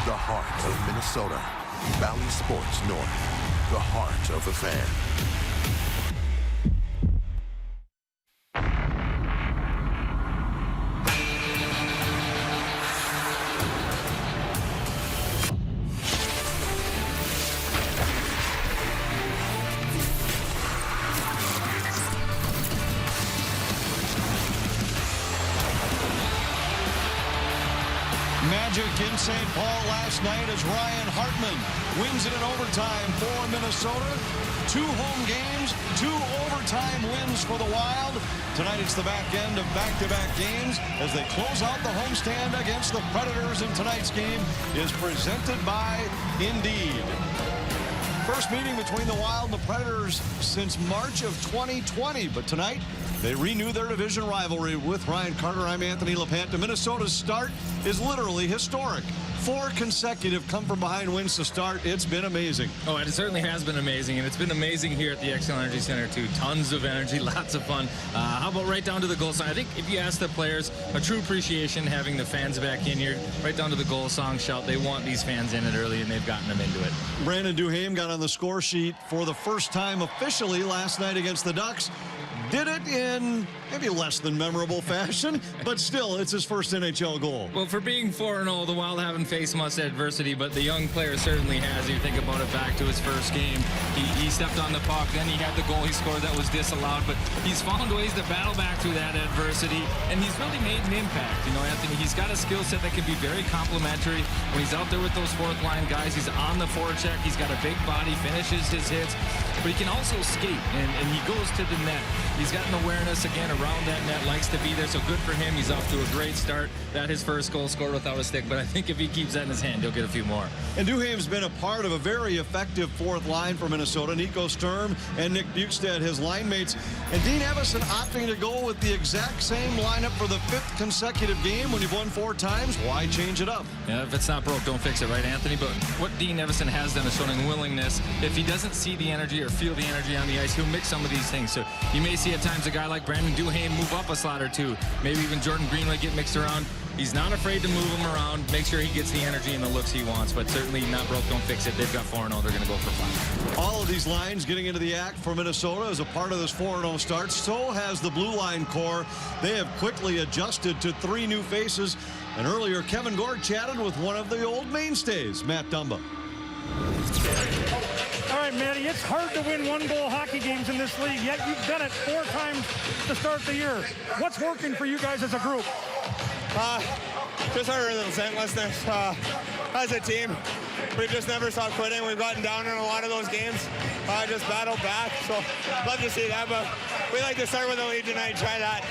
The heart of Minnesota. Valley Sports North. The heart of the fan. Magic in St. Paul last night as Ryan Hartman wins it in overtime for Minnesota. 2 home games, 2 overtime wins for the Wild. Tonight it's the back end of back-to-back games as they close out the homestand against the Predators. And tonight's game is presented by Indeed. First meeting between the Wild and the Predators since March of 2020. But tonight, they renew their division rivalry. With Ryan Carter, I'm Anthony LaPanta. Minnesota's start is literally historic. 4 consecutive come-from-behind wins to start. It's been amazing. Oh, it certainly has been amazing, and it's been amazing here at the XL Energy Center, too. Tons of energy, lots of fun. How about right down to the goal song? I think if you ask the players, a true appreciation having the fans back in here, right down to the goal song shout. They want these fans in it early, and they've gotten them into it. Brandon Duhaime got on the score sheet for the first time officially last night against the Ducks. Did it in maybe less than memorable fashion, but still, it's his first NHL goal. Well, for being 4-0, the Wild haven't faced much adversity, but the young player certainly has. You think about it back to his first game. He stepped on the puck, then he had the goal he scored that was disallowed, but he's found ways to battle back through that adversity, and he's really made an impact. You know, Anthony, he's got a skill set that can be very complimentary. When he's out there with those fourth-line guys, he's on the forecheck, he's got a big body, finishes his hits, but he can also skate, and he goes to the net. He's got an awareness, again, around that net, likes to be there, so good for him. He's off to a great start. That his first goal scored without a stick, but I think if he keeps that in his hand, he'll get a few more. And Duhaime's been a part of a very effective fourth line for Minnesota. Nico Sturm and Nick Bukestad, his line mates. And Dean Evason opting to go with the exact same lineup for the 5th consecutive game when you've won 4 times. Why change it up? Yeah, if it's not broke, don't fix it, right, Anthony? But what Dean Evason has done is showing willingness. If he doesn't see the energy or feel the energy on the ice, he'll mix some of these things. So you may see at times a guy like Brandon Duhaime move up a slot or 2. Maybe even Jordan Greenway get mixed around. He's not afraid to move him around, make sure he gets the energy and the looks he wants, but certainly not broke, don't fix it. They've got 4-0. They're going to go for 5. All of these lines getting into the act for Minnesota as a part of this 4-0 start. So has the blue line core. They have quickly adjusted to 3 new faces. And earlier, Kevin Gord chatted with one of the old mainstays, Matt Dumba. All right, Matty, it's hard to win 1-goal hockey games in this league, yet you've done it 4 times to start the year. What's working for you guys as a group? Just our relentlessness. As a team, we just never stopped quitting. We've gotten down in a lot of those games. Just battled back. So love to see that, but we like to start with a lead tonight. Try that.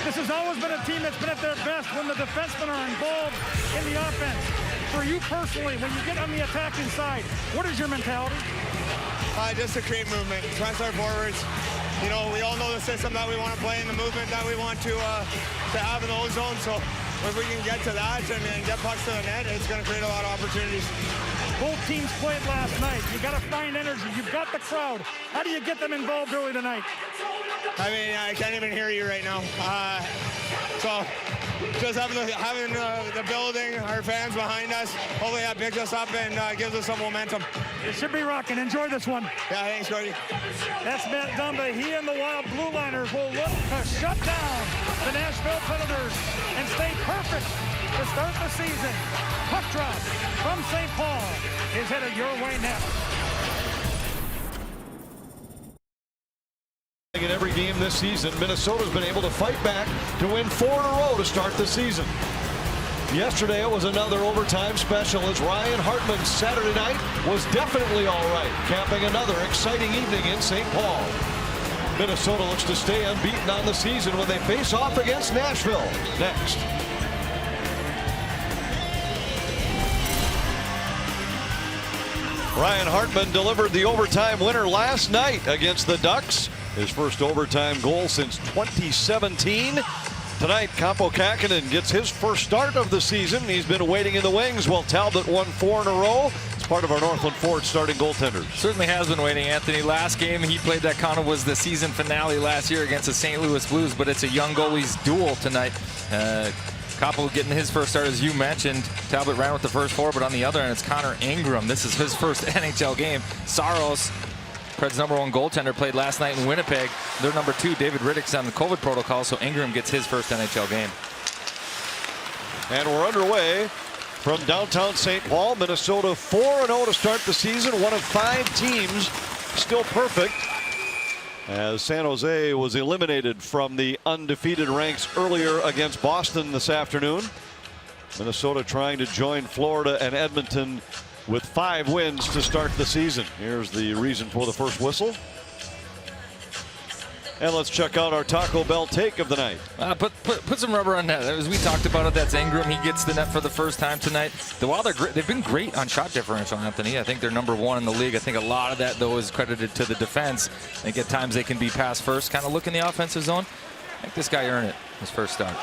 This has always been a team that's been at their best when the defensemen are involved in the offense. For you personally, when you get on the attacking side, what is your mentality? Just to create movement, press our forwards. You know, we all know the system that we want to play and the movement that we want to have in those zones. So if we can get to that and get pucks to the net, it's going to create a lot of opportunities. Both teams played last night. You got to find energy. You've got the crowd. How do you get them involved early tonight? I mean, I can't even hear you right now. So just having the building, our fans behind us, hopefully that picks us up and gives us some momentum. It should be rocking. Enjoy this one. Yeah, thanks, Cody. That's Matt Dumba. He and the Wild Blue Liners will look to shut down the Nashville Predators and stay perfect to start the season. Puck drop from St. Paul is headed your way next. In every game this season, Minnesota's been able to fight back to win 4 in a row to start the season. Yesterday it was another overtime special as Ryan Hartman's Saturday night was definitely all right, capping another exciting evening in St. Paul. Minnesota looks to stay unbeaten on the season when they face off against Nashville next. Ryan Hartman delivered the overtime winner last night against the Ducks. His first overtime goal since 2017. Tonight, Kaapo Kähkönen gets his first start of the season. He's been waiting in the wings while Talbot won 4 in a row. It's part of our Northland Ford starting goaltenders. Certainly has been waiting, Anthony. Last game he played that kind of was the season finale last year against the St. Louis Blues, but it's a young goalie's duel tonight. Koppel getting his first start, as you mentioned. Talbot ran with the first 4, but on the other end, it's Connor Ingram. This is his first NHL game. Saros, Preds' #1 goaltender, played last night in Winnipeg. Their #2, David Riddick's on the COVID protocol, so Ingram gets his first NHL game. And we're underway from downtown St. Paul. Minnesota 4-0 to start the season. One of 5 teams still perfect, as San Jose was eliminated from the undefeated ranks earlier against Boston this afternoon. Minnesota trying to join Florida and Edmonton with 5 wins to start the season. Here's the reason for the first whistle. And let's check out our Taco Bell take of the night. Put some rubber on that. As we talked about it, that's Ingram. He gets the net for the first time tonight. The Wild, they've been great on shot differential, Anthony. I think they're #1 in the league. I think a lot of that, though, is credited to the defense. I think at times they can be pass first, kind of look in the offensive zone. I think this guy earned it, his first start.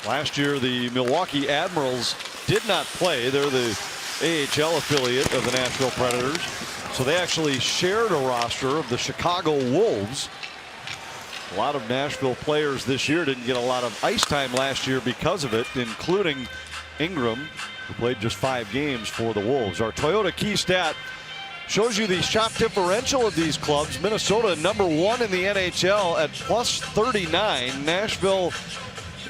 Last year, the Milwaukee Admirals did not play. They're the AHL affiliate of the Nashville Predators, so they actually shared a roster of the Chicago Wolves. A lot of Nashville players this year didn't get a lot of ice time last year because of it, including Ingram, who played just 5 games for the Wolves. Our Toyota Key Stat shows you the shot differential of these clubs. Minnesota #1 in the NHL at +39. Nashville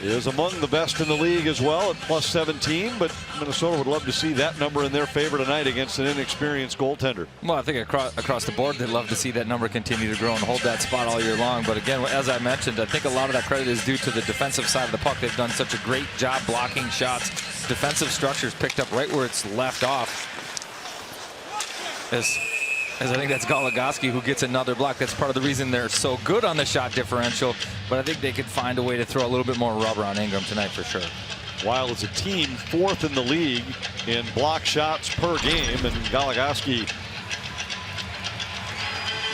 is among the best in the league as well at +17, but Minnesota would love to see that number in their favor tonight against an inexperienced goaltender. Well, I think across the board, they'd love to see that number continue to grow and hold that spot all year long. But again, as I mentioned, I think a lot of that credit is due to the defensive side of the puck. They've done such a great job blocking shots. Defensive structures picked up right where it's left off. As I think that's Goligoski who gets another block. That's part of the reason they're so good on the shot differential. But I think they could find a way to throw a little bit more rubber on Ingram tonight for sure. Wild as a team 4th in the league in block shots per game, and Goligoski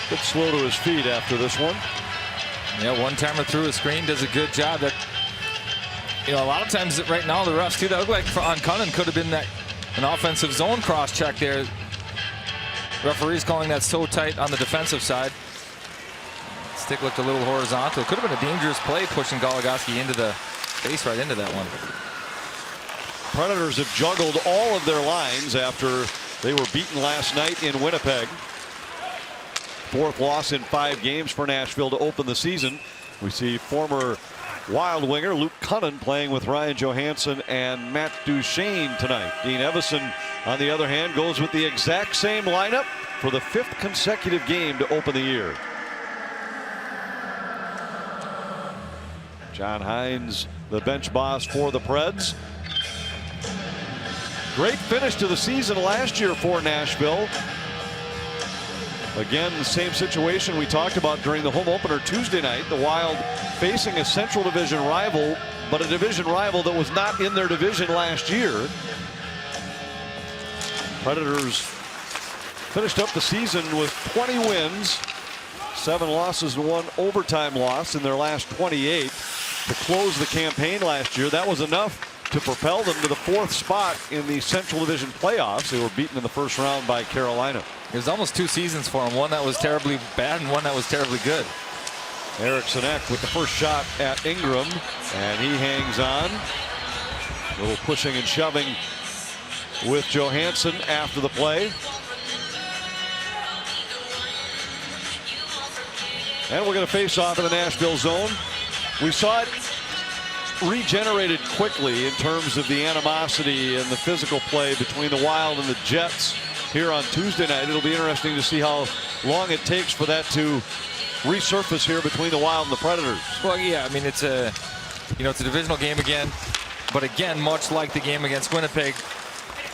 a bit slow to his feet after this one. Yeah, one-timer through a screen, does a good job. That, you know, a lot of times right now the refs too, that looked like on Cunnin could have been an offensive zone cross check there. Referees calling that so tight on the defensive side. Stick looked a little horizontal. Could have been a dangerous play pushing Goligoski into the face right into that one. Predators have juggled all of their lines after they were beaten last night in Winnipeg. 4th loss in 5 games for Nashville to open the season. We see former Wild winger Luke Cunnin playing with Ryan Johansson and Matt Duchene tonight. Dean Evison, on the other hand, goes with the exact same lineup for the 5th consecutive game to open the year. John Hines, the bench boss for the Preds. Great finish to the season last year for Nashville. Again, the same situation we talked about during the home opener Tuesday night. The Wild facing a Central Division rival, but a division rival that was not in their division last year. Predators finished up the season with 20 wins, 7 losses and 1 overtime loss in their last 28 to close the campaign last year. That was enough to propel them to the 4th spot in the Central Division playoffs. They were beaten in the first round by Carolina. It was almost 2 seasons for him, one that was terribly bad and one that was terribly good. Eriksson Ek with the first shot at Ingram, and he hangs on. A little pushing and shoving with Johansson after the play. And we're going to face off in the Nashville zone. We saw it regenerated quickly in terms of the animosity and the physical play between the Wild and the Jets here on Tuesday night. It'll be interesting to see how long it takes for that to resurface here between the Wild and the Predators. Well, yeah, I mean, it's a divisional game again, but again, much like the game against Winnipeg,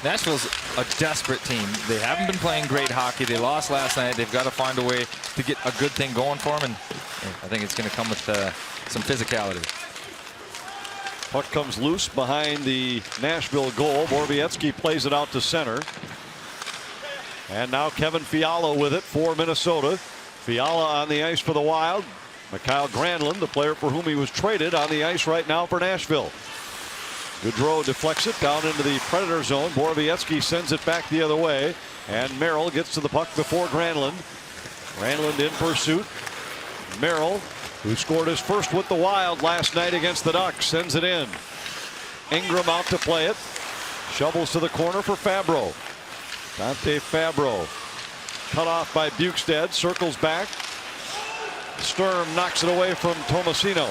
Nashville's a desperate team. They haven't been playing great hockey. They lost last night. They've got to find a way to get a good thing going for them, and I think it's going to come with some physicality. Puck comes loose behind the Nashville goal. Borowiecki plays it out to center. And now Kevin Fiala with it for Minnesota. Fiala on the ice for the Wild. Mikhail Granlund, the player for whom he was traded, on the ice right now for Nashville. Goudreau deflects it down into the Predator zone. Borowiecki sends it back the other way. And Merrill gets to the puck before Granlund. Granlund in pursuit. Merrill, who scored his first with the Wild last night against the Ducks, sends it in. Ingram out to play it. Shovels to the corner for Fabro. Dante Fabro cut off by Bukestad, circles back. Sturm knocks it away from Tomasino.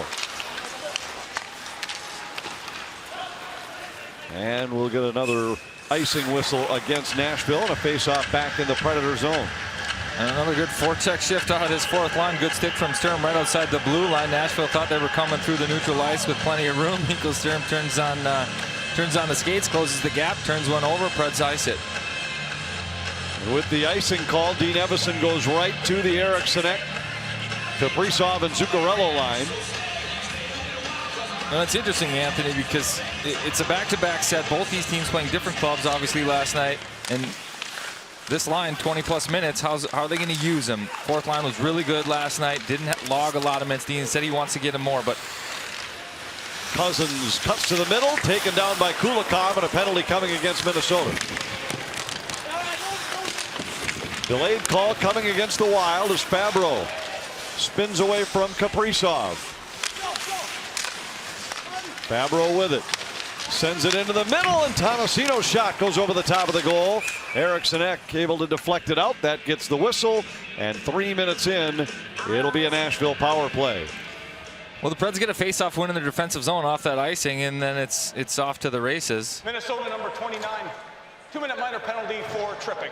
And we'll get another icing whistle against Nashville and a face-off back in the Predator zone. And another good forecheck shift out of his fourth line. Good stick from Sturm right outside the blue line. Nashville thought they were coming through the neutral ice with plenty of room. Mikko Sturm turns on the skates, closes the gap, turns one over, Preds ice it. And with the icing call, Dean Evason goes right to the Eriksson, Kaprizov and Zuccarello line. Well, it's interesting, Anthony, because it's a back-to-back set. Both these teams playing different clubs, obviously, last night. And this line, 20-plus minutes, how are they going to use them? Fourth line was really good last night. Didn't log a lot of minutes. Dean said he wants to get them more, but Cousins cuts to the middle, taken down by Kulikov, and a penalty coming against Minnesota. Delayed call coming against the Wild as Fabro spins away from Kaprizov. Fabro with it. Sends it into the middle, and Tomasino's shot goes over the top of the goal. Eriksson able to deflect it out. That gets the whistle, and 3 minutes in, it'll be a Nashville power play. Well, the Preds get a face-off win in their defensive zone off that icing, and then it's off to the races. Minnesota number 29, 2-minute minor penalty for tripping.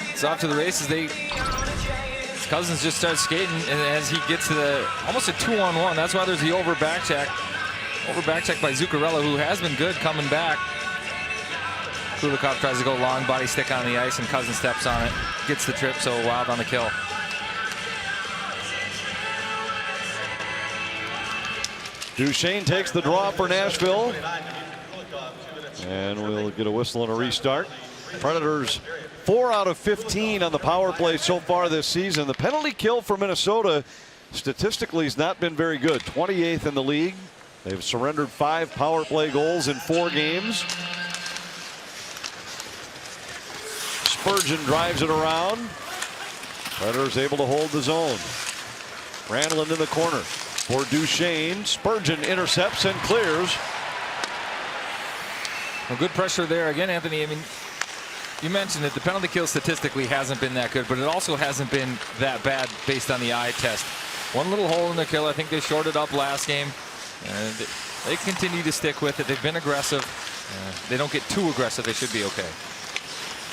It's off to the races. Cousins just starts skating, and as he gets to almost a 2-on-1, that's why there's the over back check by Zuccarello, who has been good coming back. Kulikov tries to go long, body stick on the ice, and Cousins steps on it, gets the trip, so Wild on the kill. Duchesne takes the draw for Nashville, and we'll get a whistle and a restart. Predators 4 out of 15 on the power play so far this season. The penalty kill for Minnesota statistically has not been very good. 28th in the league. They've surrendered 5 power play goals in 4 games. Spurgeon drives it around. Predators able to hold the zone. Granlund in the corner for Duchesne. Spurgeon intercepts and clears. Well, good pressure there again, Anthony. I mean, you mentioned it, the penalty kill statistically hasn't been that good, but it also hasn't been that bad based on the eye test. One little hole in the kill. I think they shorted up last game. And they continue to stick with it. They've been aggressive. They don't get too aggressive. They should be okay.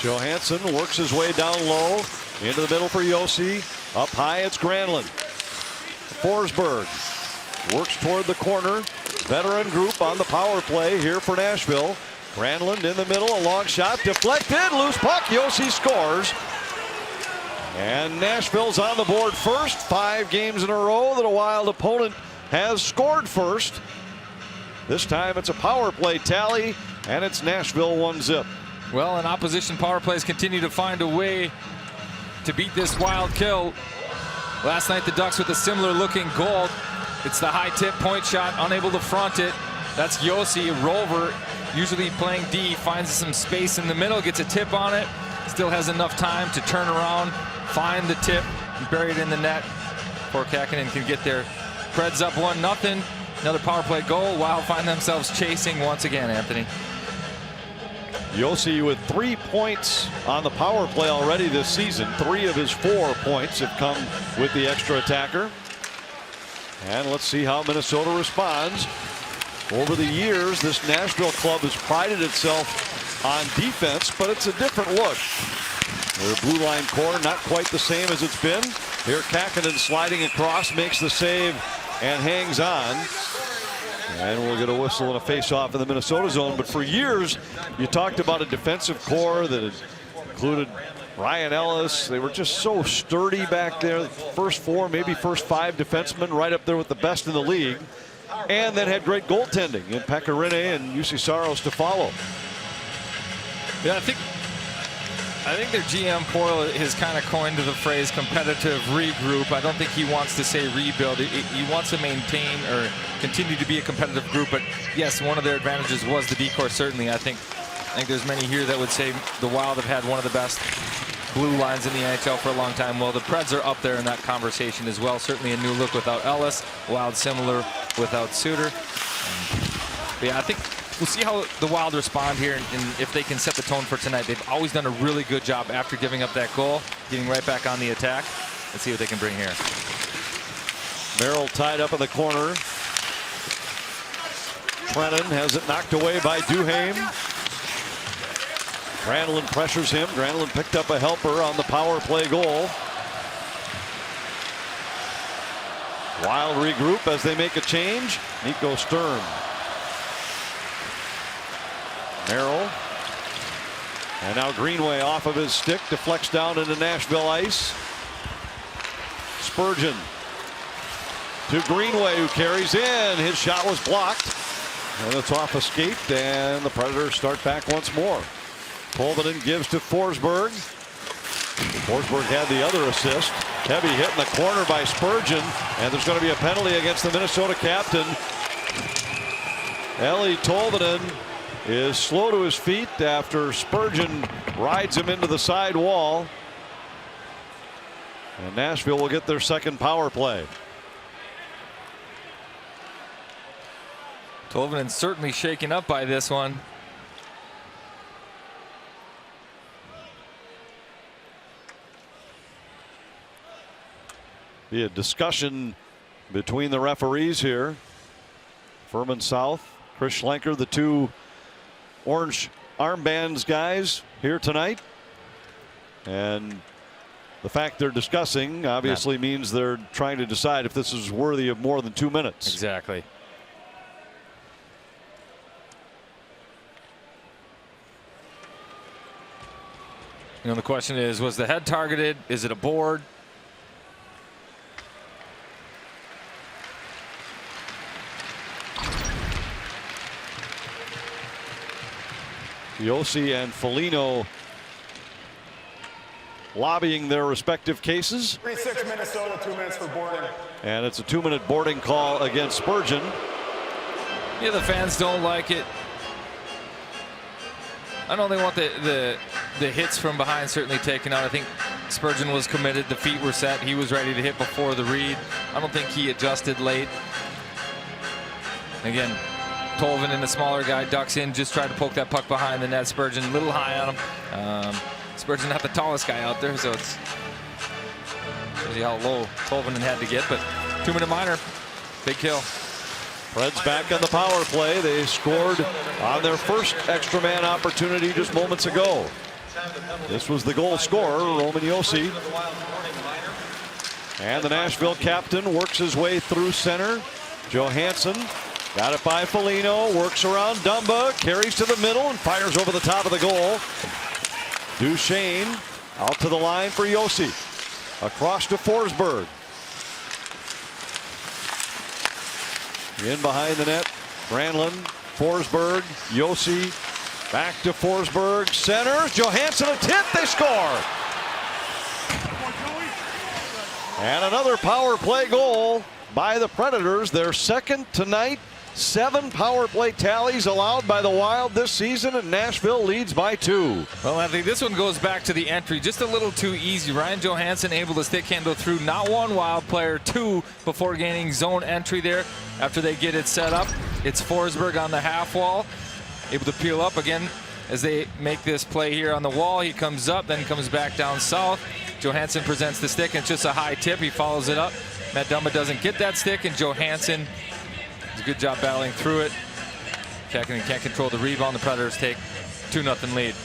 Johansson works his way down low into the middle for Yossi. Up high, it's Granlund. Forsberg works toward the corner. Veteran group on the power play here for Nashville. Granlund in the middle, a long shot deflected, loose puck. Yossi scores. And Nashville's on the board first. 5 games in a row that a Wild opponent has scored first. This time it's a power play tally, and it's Nashville 1-0. Well, and opposition power plays continue to find a way to beat this Wild kill. Last night the Ducks with a similar looking goal. It's the high tip point shot, unable to front it. That's Yossi, a rover, usually playing D, finds some space in the middle, gets a tip on it, still has enough time to turn around, find the tip, and bury it in the net before Kakinen can get there. Preds up 1-0. Another power play goal. Wild find themselves chasing once again, Anthony. Yossi with 3 points on the power play already this season. 3 of his 4 points have come with the extra attacker. And let's see how Minnesota responds. Over the years, this Nashville club has prided itself on defense, but it's a different look. Their blue line core not quite the same as it's been. Here Kakinen sliding across, makes the save and hangs on. And we'll get a whistle and a face-off in the Minnesota zone. But for years, you talked about a defensive core that had included Ryan Ellis. They were just so sturdy back there. First 4, maybe first 5 defensemen, right up there with the best in the league. And then had great goaltending in Pekka Rinne and Jussi Saros to follow. Yeah, I think their GM Poyle has kind of coined the phrase competitive regroup. I don't think he wants to say rebuild. He wants to maintain or continue to be a competitive group. But yes, one of their advantages was the D-core, certainly. I think there's many here that would say the Wild have had one of the best blue lines in the NHL for a long time. Well, the Preds are up there in that conversation as well. Certainly a new look without Ellis. Wild similar without Suter. But yeah, I think we'll see how the Wild respond here and if they can set the tone for tonight. They've always done a really good job after giving up that goal, getting right back on the attack. Let's see what they can bring here. Merrill tied up in the corner. Trennan has it knocked away by Duhaime. Granlund pressures him. Granlund picked up a helper on the power play goal. Wild regroup as they make a change. Nico Sturm. Merrill. And now Greenway off of his stick, deflects down into Nashville ice. Spurgeon to Greenway, who carries in. His shot was blocked. And it's off a skate, and the Predators start back once more. Tolvanen gives to Forsberg. Forsberg had the other assist. Heavy hit in the corner by Spurgeon, and there's going to be a penalty against the Minnesota captain. Eeli Tolvanen is slow to his feet after Spurgeon rides him into the side wall. And Nashville will get their second power play. Tolvanen certainly shaken up by this one. Be a discussion between the referees here. Furman South, Chris Schlenker, the two orange armbands guys here tonight. And the fact they're discussing obviously means they're trying to decide if this is worthy of more than 2 minutes. Exactly. You know, the question is, was the head targeted? Is it a board? Yossi and Foligno lobbying their respective cases. 3-6 Minnesota, 2 minutes for boarding. And it's a 2-minute boarding call against Spurgeon. Yeah, the fans don't like it. I know they want the hits from behind certainly taken out. I think Spurgeon was committed. The feet were set. He was ready to hit before the read. I don't think he adjusted late. Again, Tolvanen, the smaller guy, ducks in, just tried to poke that puck behind the net. Spurgeon a little high on him. Spurgeon not the tallest guy out there, so it's shows you how low Tolvanen had to get. But 2-minute minor, big kill. Preds back on the power play. They scored on their first extra man opportunity just moments ago. This was the goal scorer, Roman Josi. And the Nashville captain works his way through center. Johansson got it by Foligno, works around Dumba, carries to the middle and fires over the top of the goal. Duchesne out to the line for Josi. Across to Forsberg. In behind the net, Granlund, Forsberg, Josi, back to Forsberg, centers, Johansson a tip, they score! And another power play goal by the Predators, their second tonight. 7 power play tallies allowed by the Wild this season, and Nashville leads by 2. Well, I think this one goes back to the entry. Just a little too easy. Ryan Johansson able to stick handle through not one Wild player, 2 before gaining zone entry there. After they get it set up, it's Forsberg on the half wall, able to peel up again as they make this play here on the wall. He comes up, then comes back down south. Johansson presents the stick, and it's just a high tip. He follows it up. Matt Dumba doesn't get that stick, and Johansson does a good job battling through it. Checking can't control the rebound. The Predators take 2-0 lead.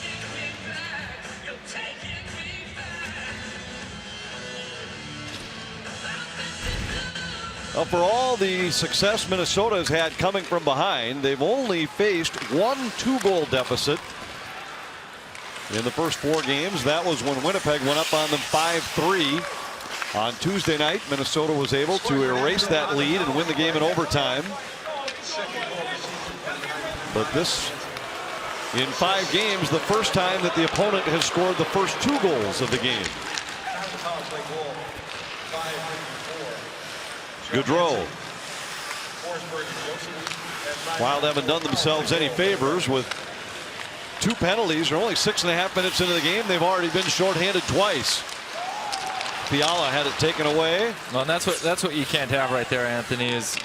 Well, for all the success Minnesota has had coming from behind, they've only faced one 2-goal deficit in the first 4 games. That was when Winnipeg went up on them 5-3. On Tuesday night, Minnesota was able to erase that lead and win the game in overtime. But this, in 5 games, the first time that the opponent has scored the first 2 goals of the game. Gaudreau. Wild haven't done themselves any favors with 2 penalties. They're only 6.5 minutes into the game. They've already been shorthanded twice. Fiala had it taken away. Well, and that's what you can't have right there, Anthony, is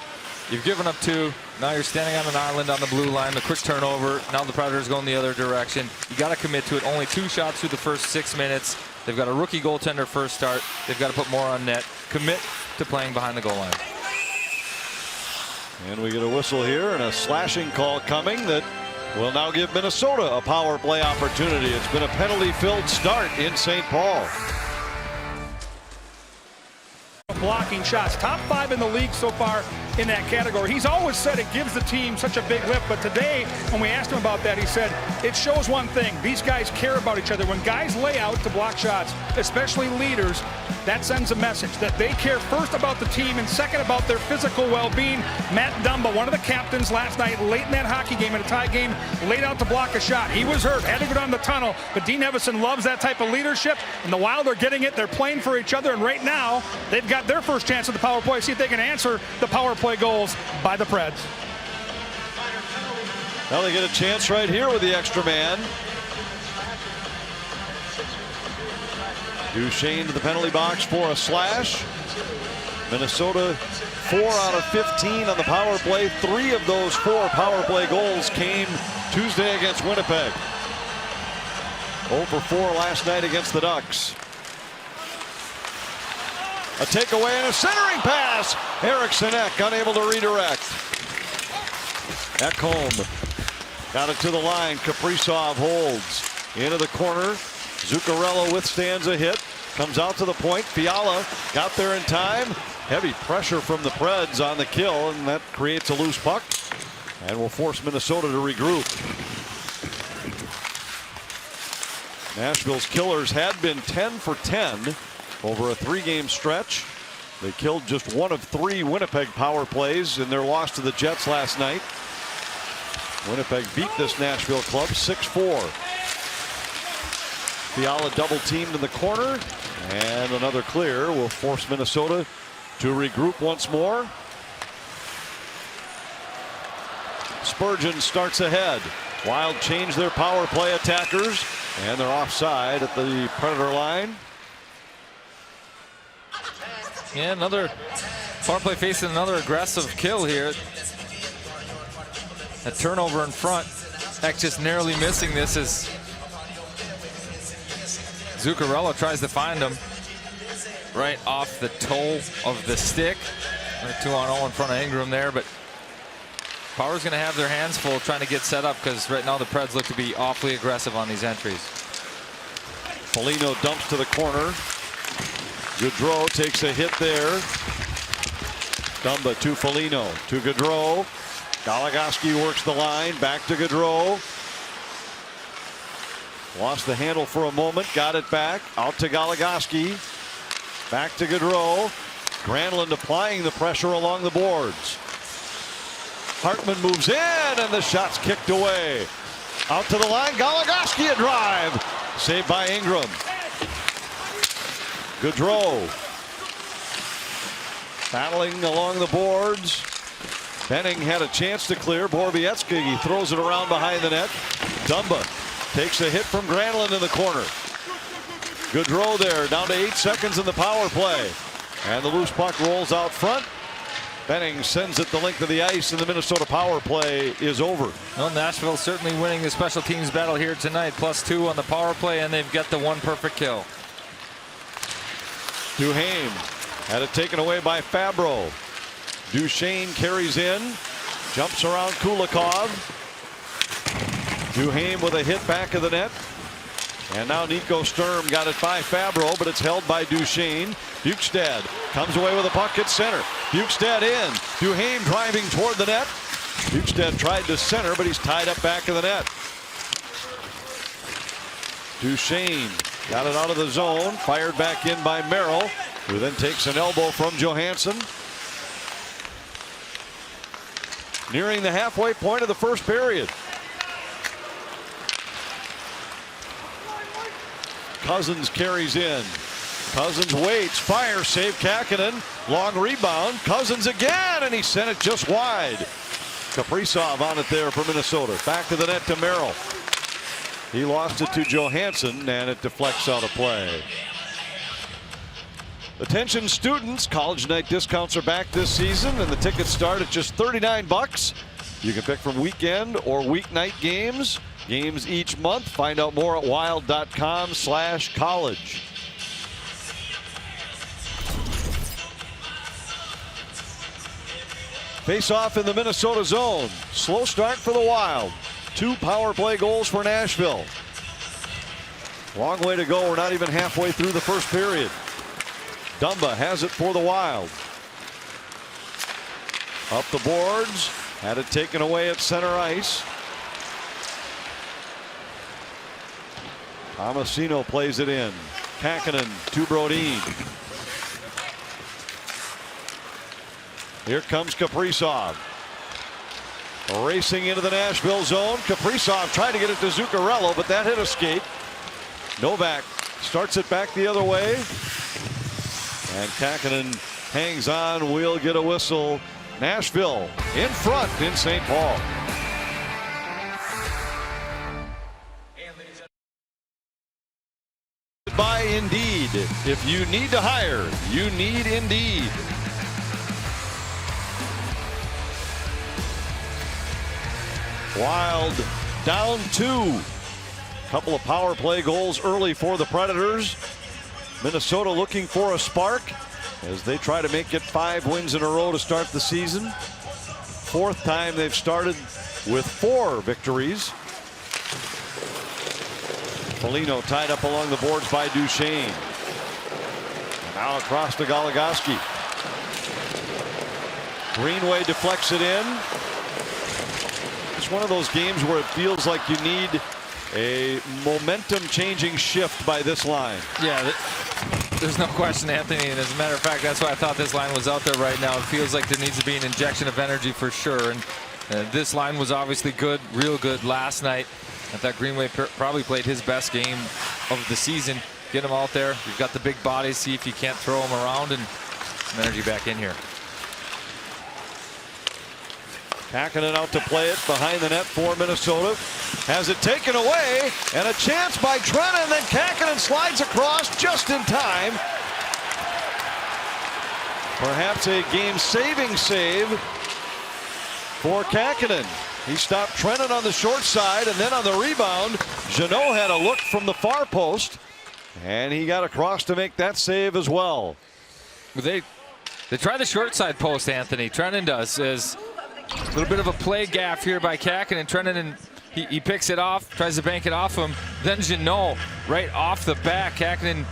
you've given up 2. Now you're standing on an island on the blue line. The quick turnover. Now the Predators going the other direction. You got to commit to it. Only 2 shots through the first 6 minutes. They've got a rookie goaltender first start. They've got to put more on net. Commit to playing behind the goal line. And we get a whistle here and a slashing call coming that will now give Minnesota a power play opportunity. It's been a penalty-filled start in St. Paul. Blocking shots, top 5 in the league so far in that category. He's always said it gives the team such a big lift, but today when we asked him about that, he said it shows one thing: these guys care about each other. When guys lay out to block shots, especially leaders, that sends a message that they care first about the team and second about their physical well-being. Matt Dumba, one of the captains last night late in that hockey game, in a tie game, laid out to block a shot. He was hurt, had to go down the tunnel, but Dean Evison loves that type of leadership, and the Wild are getting it. They're playing for each other, and right now they've got their first chance at the power play. See if they can answer the power play goals by the Preds. Now they get a chance right here with the extra man. Duchesne to the penalty box for a slash. Minnesota 4 out of 15 on the power play. 3 of those 4 power play goals came Tuesday against Winnipeg. 0 for 4 last night against the Ducks. A takeaway and a centering pass. Eriksson Ek unable to redirect. Ekholm got it to the line. Kaprizov holds into the corner. Zuccarello withstands a hit. Comes out to the point. Fiala got there in time. Heavy pressure from the Preds on the kill, and that creates a loose puck and will force Minnesota to regroup. Nashville's killers had been 10 for 10 over a 3-game stretch. They killed just 1 of 3 Winnipeg power plays in their loss to the Jets last night. Winnipeg beat this Nashville club 6-4. Fiala double teamed in the corner, and another clear will force Minnesota to regroup once more. Spurgeon starts ahead. Wild change their power play attackers, and they're offside at the Predator line. Yeah, another power play facing another aggressive kill here. A turnover in front. Ek just narrowly missing this as Zuccarello tries to find him right off the toe of the stick. 2-on-0 in front of Ingram there, but Power's going to have their hands full trying to get set up because right now the Preds look to be awfully aggressive on these entries. Foligno dumps to the corner. Gaudreau takes a hit there. Dumba to Foligno to Gaudreau. Goligoski works the line back to Gaudreau. Lost the handle for a moment, got it back out to Goligoski. Back to Gaudreau. Granlund applying the pressure along the boards. Hartman moves in and the shot's kicked away. Out to the line, Goligoski a drive. Saved by Ingram. Gaudreau battling along the boards. Benning had a chance to clear. Borowiecki throws it around behind the net. Dumba takes a hit from Granlund in the corner. Gaudreau there, down to 8 seconds in the power play. And the loose puck rolls out front. Benning sends it the length of the ice, and the Minnesota power play is over. Well, Nashville certainly winning the special teams battle here tonight. +2 on the power play, and they've got the 1 perfect kill. Duhaime had it taken away by Fabro. Duchesne carries in, jumps around Kulikov. Duhaime with a hit back of the net. And now Nico Sturm got it by Fabro, but it's held by Duchesne. Bukestad comes away with a puck at center. Bukestad in. Duhaime driving toward the net. Bukestad tried to center, but he's tied up back of the net. Duchesne got it out of the zone, fired back in by Merrill, who then takes an elbow from Johansson. Nearing the halfway point of the first period. Cousins carries in. Cousins waits, fires, save Kähkönen. Long rebound. Cousins again, and he sent it just wide. Kaprizov on it there for Minnesota. Back to the net to Merrill. He lost it to Johansson, and it deflects out of play. Attention students, college night discounts are back this season, and the tickets start at just $39. You can pick from weekend or weeknight games. Games each month. Find out more at wild.com/college. Face off in the Minnesota zone. Slow start for the Wild. 2 power play goals for Nashville. Long way to go. We're not even halfway through the first period. Dumba has it for the Wild. Up the boards. Had it taken away at center ice. Tomasino plays it in. Kähkönen to Brodin. Here comes Kaprizov. Racing into the Nashville zone. Kaprizov tried to get it to Zuccarello, but that hit a skate. Novak starts it back the other way. And Kähkönen hangs on. We'll get a whistle. Nashville in front in St. Paul. By Indeed. If you need to hire, you need Indeed. Wild down 2. Couple of power play goals early for the Predators. Minnesota looking for a spark as they try to make it 5 wins in a row to start the season. 4th time they've started with 4 victories. Foligno tied up along the boards by Duchesne. And now across to Goligoski. Greenway deflects it in. It's one of those games where it feels like you need a momentum-changing shift by this line. Yeah, there's no question, Anthony. And as a matter of fact, that's why I thought this line was out there right now. It feels like there needs to be an injection of energy for sure. And this line was obviously good, real good last night. I thought Greenway probably played his best game of the season. Get him out there. You've got the big bodies. See if you can't throw him around and some energy back in here. Kähkönen out to play it behind the net for Minnesota. Has it taken away, and a chance by Trennan, then Kähkönen slides across just in time. Perhaps a game-saving save for Kähkönen. He stopped Trennan on the short side, and then on the rebound, Jeannot had a look from the far post, and he got across to make that save as well. They try the short side post, Anthony. Trennan does. Is a little bit of a play gaff here by Kähkönen. Trennan, and he picks it off, tries to bank it off him. Then Jeannot right off the back. Kähkönen,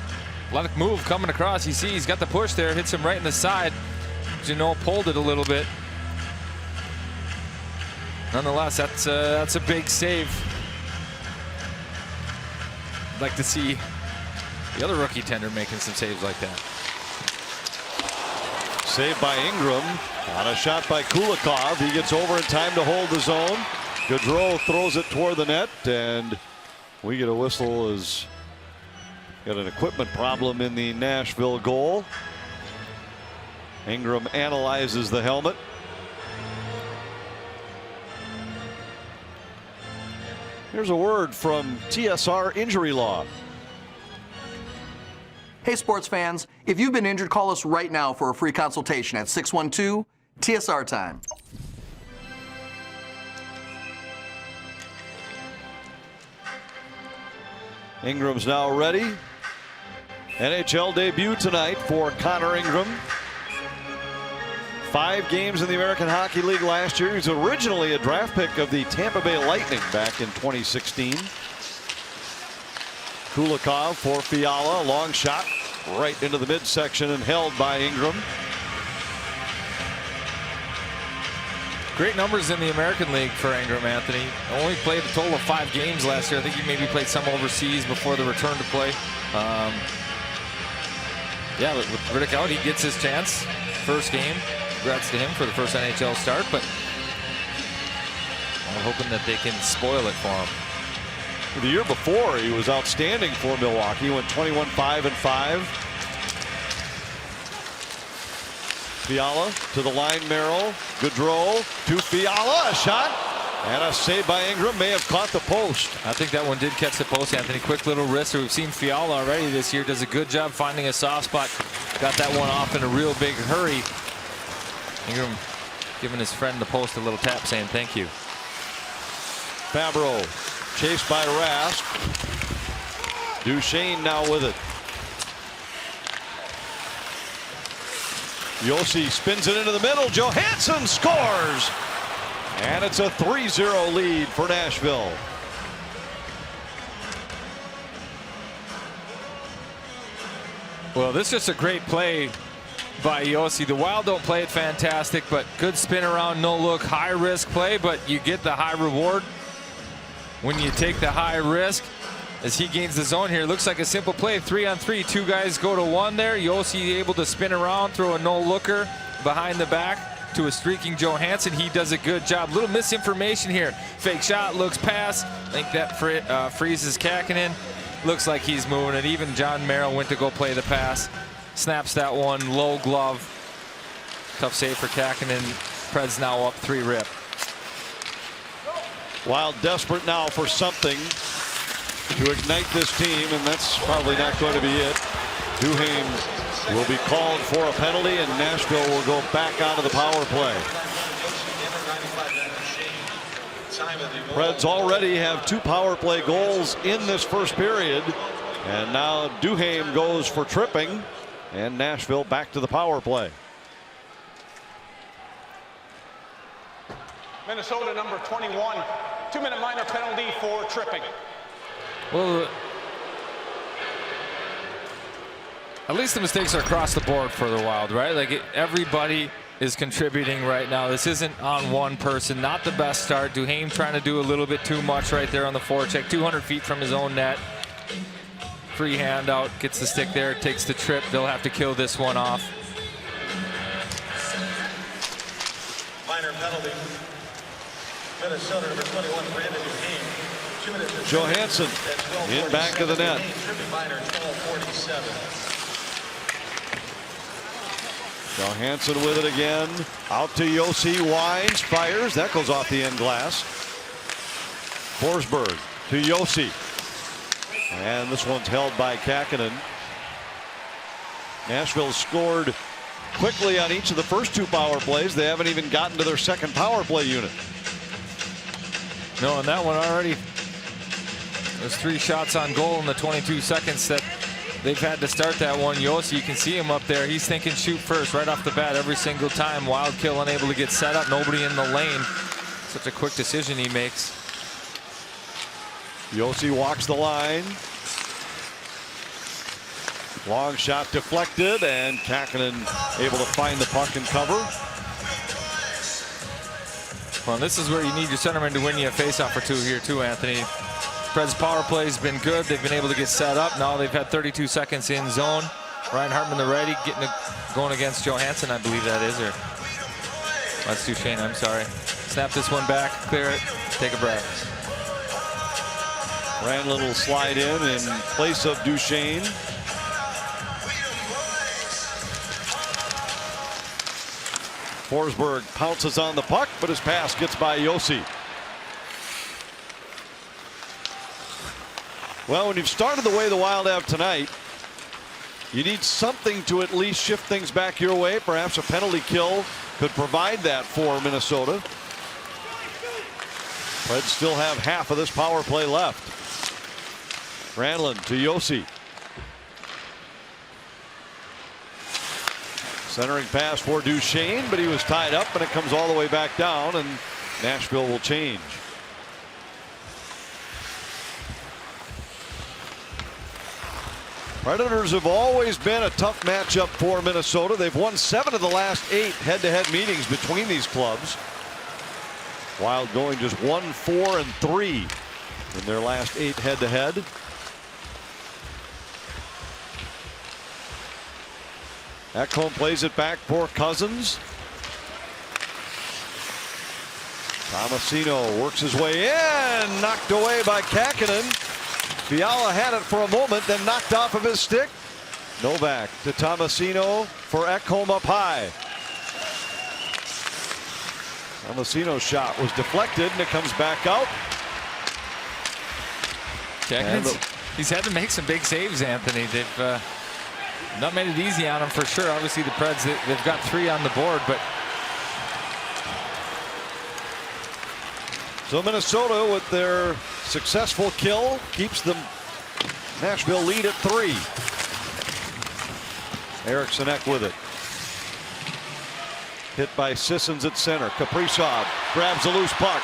a lot of move coming across. You see he's got the push there, hits him right in the side. Jeannot pulled it a little bit. Nonetheless, that's a big save. I'd like to see the other rookie tender making some saves like that. Saved by Ingram on a shot by Kulikov. He gets over in time to hold the zone. Gaudreau throws it toward the net, and we get a whistle as got an equipment problem in the Nashville goal. Ingram analyzes the helmet. Here's a word from TSR Injury Law. Hey sports fans, if you've been injured, call us right now for a free consultation at 612-TSR-TIME. Ingram's now ready. NHL debut tonight for Connor Ingram. 5 games in the American Hockey League last year. He was originally a draft pick of the Tampa Bay Lightning back in 2016. Kulikov for Fiala. Long shot right into the midsection and held by Ingram. Great numbers in the American League for Ingram, Anthony. Only played a total of 5 games last year. I think he maybe played some overseas before the return to play. Yeah, with Riddick out, he gets his chance. First game. Congrats to him for the first NHL start, but I'm hoping that they can spoil it for him. The year before, he was outstanding for Milwaukee. He went 21-5-5. Fiala to the line, Merrill. Gaudreau to Fiala. A shot And a save by Ingram may have caught the post. I think that one did catch the post, Anthony. Quick little wrister. We've seen Fiala already this year. Does a good job finding a soft spot. Got that one off in a real big hurry. Ingram giving his friend the post a little tap saying thank you. Fabro chased by Rask. Duchesne now with it. Yossi spins it into the middle. Johansson scores. And it's a 3-0 lead for Nashville. Well, this is just a great play by Yossi. The Wild don't play it fantastic, but good spin around, no look, high risk play, but you get the high reward when you take the high risk. As he gains the zone here, looks like a simple play. 3-on-3, two guys go to one there. Yossi able to spin around, throw a no looker behind the back to a streaking Johansson. He does a good job. Little misinformation here. Fake shot, looks pass. I think that freezes Kakkonen. Looks like he's moving it. Even John Merrill went to go play the pass. Snaps that one, low glove. Tough save for Kakkonen. Preds now up 3-rip. Wild desperate now for something to ignite this team, and that's probably not going to be it. Duhaime will be called for a penalty, and Nashville will go back onto the power play. Preds already have 2 power play goals in this first period, and now Duhaime goes for tripping, and Nashville back to the power play. Minnesota number 21, 2-minute minor penalty for tripping. Well, at least the mistakes are across the board for the Wild, right? Like everybody is contributing right now. This isn't on one person. Not the best start. Duhaime trying to do a little bit too much right there on the forecheck. 200 feet from his own net. Free handout, gets the stick there, takes the trip. They'll have to kill this one off. Minor penalty. Minnesota number 21, Brandon Duhaime. Johansson in back of the net. Johansson with it again. Out to Yossi. Winds, fires. That goes off the end glass. Forsberg to Yossi. And this one's held by Kakkonen. Nashville scored quickly on each of the first 2 power plays. They haven't even gotten to their second power play unit. No, and that one already. There's 3 shots on goal in the 22 seconds that they've had to start that one. Yossi, you can see him up there. He's thinking shoot first right off the bat every single time. Wild kill unable to get set up. Nobody in the lane. Such a quick decision he makes. Yossi walks the line. Long shot deflected, and Kakkonen able to find the puck and cover. Well, this is where you need your centerman to win you a faceoff or 2 here too, Anthony. Preds power play has been good. They've been able to get set up. Now they've had 32 seconds in zone. Ryan Hartman, the righty, going against Johansson, I believe that is, or that's Duchesne. I'm sorry. Snap this one back, clear it, take a breath. Ranlund will slide in place of Duchesne. Forsberg pounces on the puck, but his pass gets by Yossi. Well, when you've started the way the Wild have tonight, you need something to at least shift things back your way. Perhaps a penalty kill could provide that for Minnesota. Preds still have half of this power play left. Ranlund to Yossi. Centering pass for Duchesne, but he was tied up, and it comes all the way back down, and Nashville will change. Predators have always been a tough matchup for Minnesota. They've won 7 of the last 8 head-to-head meetings between these clubs. Wild going just 1-4-3 in their last 8 head-to-head. Ekholm plays it back for Cousins. Tomasino works his way in, knocked away by Kakkonen. Fiala had it for a moment, then knocked off of his stick. Novak to Tomasino for Ekholm up high. Alessino's shot was deflected, and it comes back out. He's had to make some big saves, Anthony. They've not made it easy on him for sure. Obviously, the Preds, they've got 3 on the board, but. So Minnesota, with their successful kill, keeps the Nashville lead at 3. Eriksson with it. Hit by Sissons at center. Kaprizov grabs a loose puck.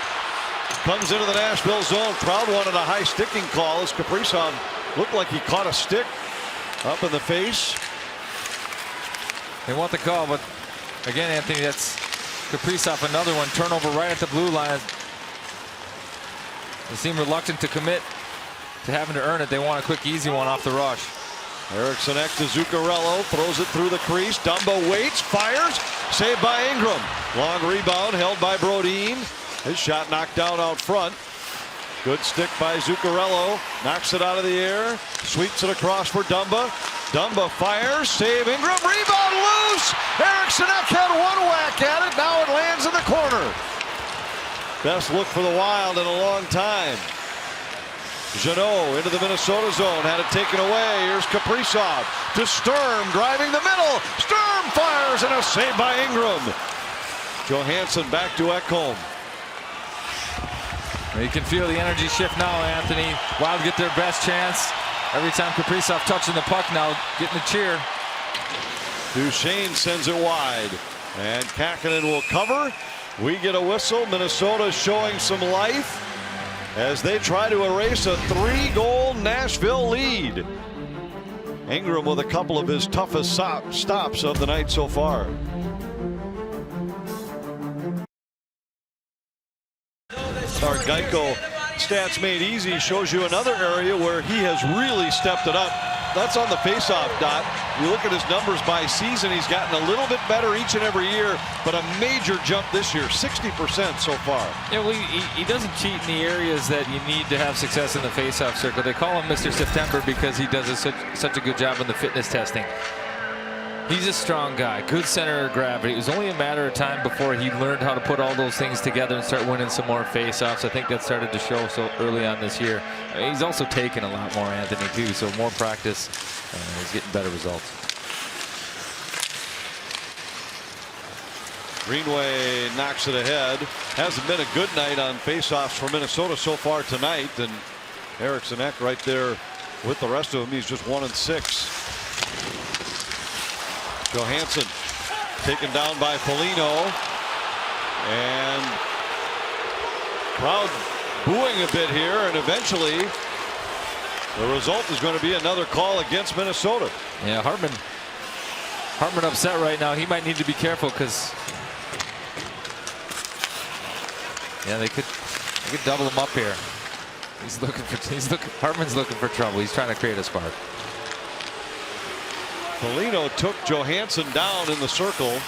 Comes into the Nashville zone. Proud wanted a high sticking call as Kaprizov looked like he caught a stick up in the face. They want the call, but again, Anthony, that's Kaprizov, another one. Turnover right at the blue line. They seem reluctant to commit to having to earn it. They want a quick, easy one off the rush. Eriksson to Zuccarello, throws it through the crease. Dumba waits, fires, saved by Ingram. Long rebound held by Brodin. His shot knocked down out front. Good stick by Zuccarello. Knocks it out of the air. Sweeps it across for Dumba. Dumba fires. Save Ingram. Rebound loose. Eriksson had one whack at it. Now it lands in the corner. Best look for the Wild in a long time. Jeannot into the Minnesota zone. Had it taken away. Here's Kaprizov to Sturm. Driving the middle. Sturm fires and a save by Ingram. Johansson back to Ekholm. You can feel the energy shift now, Anthony. Wild get their best chance. Every time Kaprizov touching the puck now, getting the cheer. Duchesne sends it wide. And Kakkonen will cover. We get a whistle. Minnesota showing some life as they try to erase a 3-goal Nashville lead. Ingram with a couple of his toughest stops of the night so far. Our Geico Stats Made Easy shows you another area where he has really stepped it up. That's on the faceoff dot. You look at his numbers by season, he's gotten a little bit better each and every year, but a major jump this year, 60% so far. Yeah, well, he doesn't cheat in the areas that you need to have success in the faceoff circle. They call him Mr. September because he does such a good job in the fitness testing. He's a strong guy, good center of gravity. It was only a matter of time before he learned how to put all those things together and start winning some more faceoffs. I think that started to show so early on this year. I mean, he's also taken a lot more, Anthony, too, so more practice. He's getting better results. Greenway knocks it ahead. Hasn't been a good night on faceoffs for Minnesota so far tonight, and Eriksson right there with the rest of them. He's just 1-6. Johansson taken down by Foligno, and crowd booing a bit here, and eventually the result is going to be another call against Minnesota. Yeah, Hartman upset right now. He might need to be careful because they could double him up here. Hartman's looking for trouble. He's trying to create a spark. Foligno took Johansson down in the circle,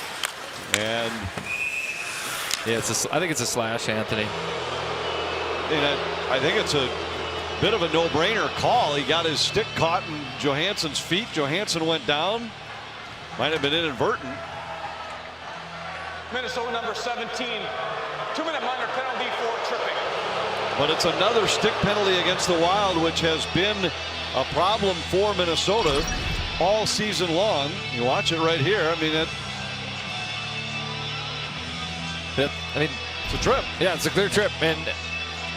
and yeah, I think it's a slash, Anthony. And I think it's a bit of a no-brainer call. He got his stick caught in Johansson's feet. Johansson went down. Might have been inadvertent. Minnesota number 17, 2-minute minor penalty for tripping. But it's another stick penalty against the Wild, which has been a problem for Minnesota all season long. You watch it right here. I mean, it's a trip. Yeah, it's a clear trip. And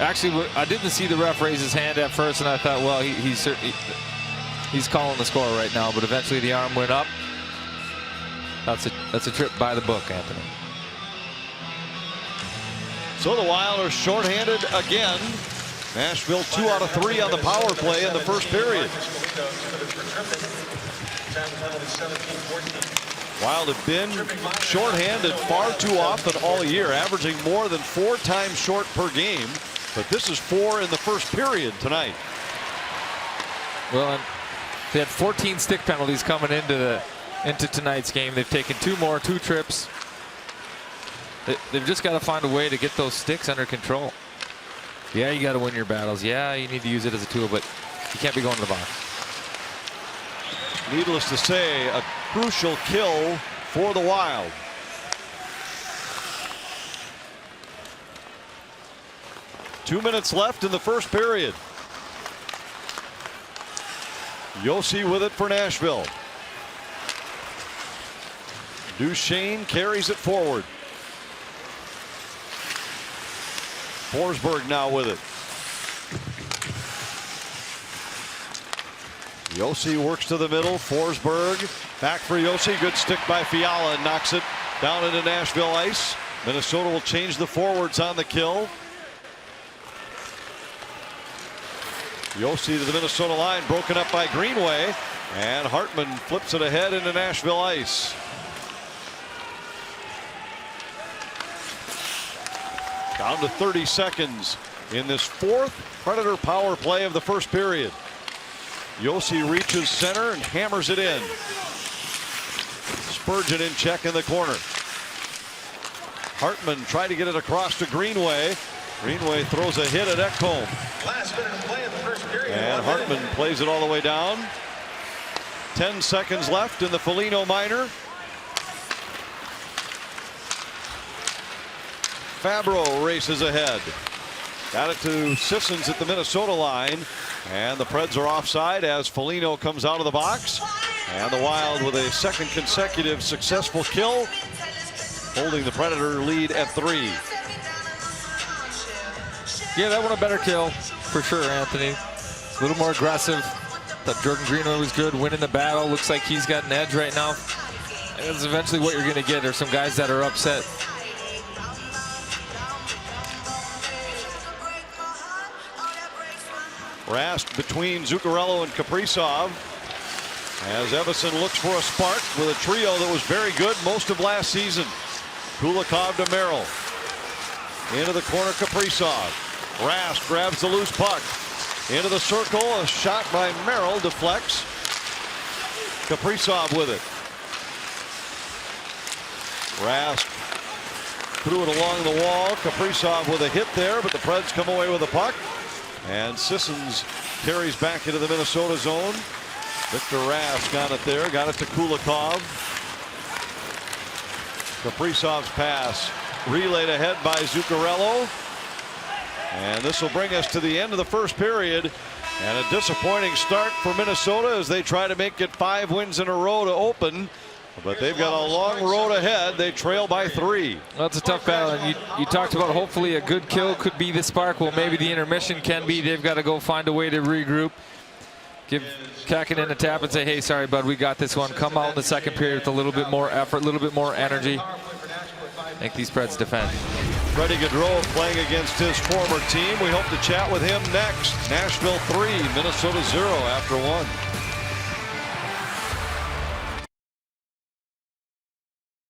actually, I didn't see the ref raise his hand at first, and I thought, well, he's calling the score right now. But eventually, the arm went up. That's a trip by the book, Anthony. So the Wild are shorthanded again. Nashville 2 out of 3 on the power play in the first period. Wild have been shorthanded far too often all year, averaging more than 4 times short per game. But this is 4 in the first period tonight. Well, and they had 14 stick penalties coming into tonight's game. They've taken 2 more, 2 trips. They've just got to find a way to get those sticks under control. Yeah, you got to win your battles. Yeah, you need to use it as a tool, but you can't be going to the box. Needless to say, a crucial kill for the Wild. 2 minutes left in the first period. Yossi with it for Nashville. Duchesne carries it forward. Forsberg now with it. Yossi works to the middle. Forsberg back for Yossi. Good stick by Fiala and knocks it down into Nashville ice. Minnesota will change the forwards on the kill. Yossi to the Minnesota line, broken up by Greenway, and Hartman flips it ahead into Nashville ice. Down to 30 seconds in this fourth Predator power play of the first period. Yossi reaches center and hammers it in. Spurgeon in check in the corner. Hartman tried to get it across to Greenway. Greenway throws a hit at Ekholm. Last minute of play in the first period. And Hartman plays it all the way down. 10 seconds left in the Foligno minor. Fabro races ahead. Got it to Sissons at the Minnesota line. And the Preds are offside as Foligno comes out of the box. And the Wild with a second consecutive successful kill, holding the Predator lead at 3. Yeah, that one a better kill for sure, Anthony. A little more aggressive. Thought Jordan Greenway was good, winning the battle. Looks like he's got an edge right now. That's eventually what you're going to get. There's some guys that are upset. Rask between Zuccarello and Kaprizov as Evason looks for a spark with a trio that was very good most of last season. Kulikov to Merrill. Into the corner, Kaprizov. Rask grabs the loose puck. Into the circle, a shot by Merrill deflects. Kaprizov with it. Rask threw it along the wall. Kaprizov with a hit there, but the Preds come away with the puck. And Sissons carries back into the Minnesota zone. Victor Rask on it there, got it to Kulikov. Kaprizov's pass relayed ahead by Zuccarello. And this will bring us to the end of the first period. And a disappointing start for Minnesota as they try to make it 5 wins in a row to open. But they've got a long road ahead. They trail by 3. Well, it's a tough battle. And you talked about hopefully a good kill could be the spark. Well, maybe the intermission can be. They've got to go find a way to regroup. Give Kakinen a tap and say, hey, sorry, bud, we got this one. Come out in the second period with a little bit more effort, a little bit more energy. Make these Preds defend. Freddie Gaudreau playing against his former team. We hope to chat with him next. Nashville 3, Minnesota 0 after 1.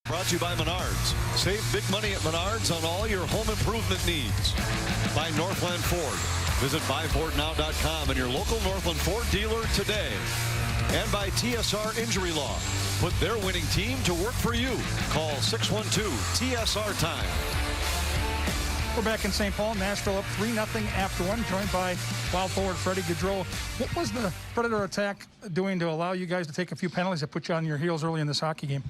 Brought to you by Menards. Save big money at Menards on all your home improvement needs. By Northland Ford. Visit buyfordnow.com and your local Northland Ford dealer today. And by TSR Injury Law. Put their winning team to work for you. Call 612-TSR-TIME. We're back in St. Paul. Nashville up 3-0 after 1, joined by Wild forward Freddie Gaudreau. What was the Predator attack doing to allow you guys to take a few penalties that put you on your heels early in this hockey game?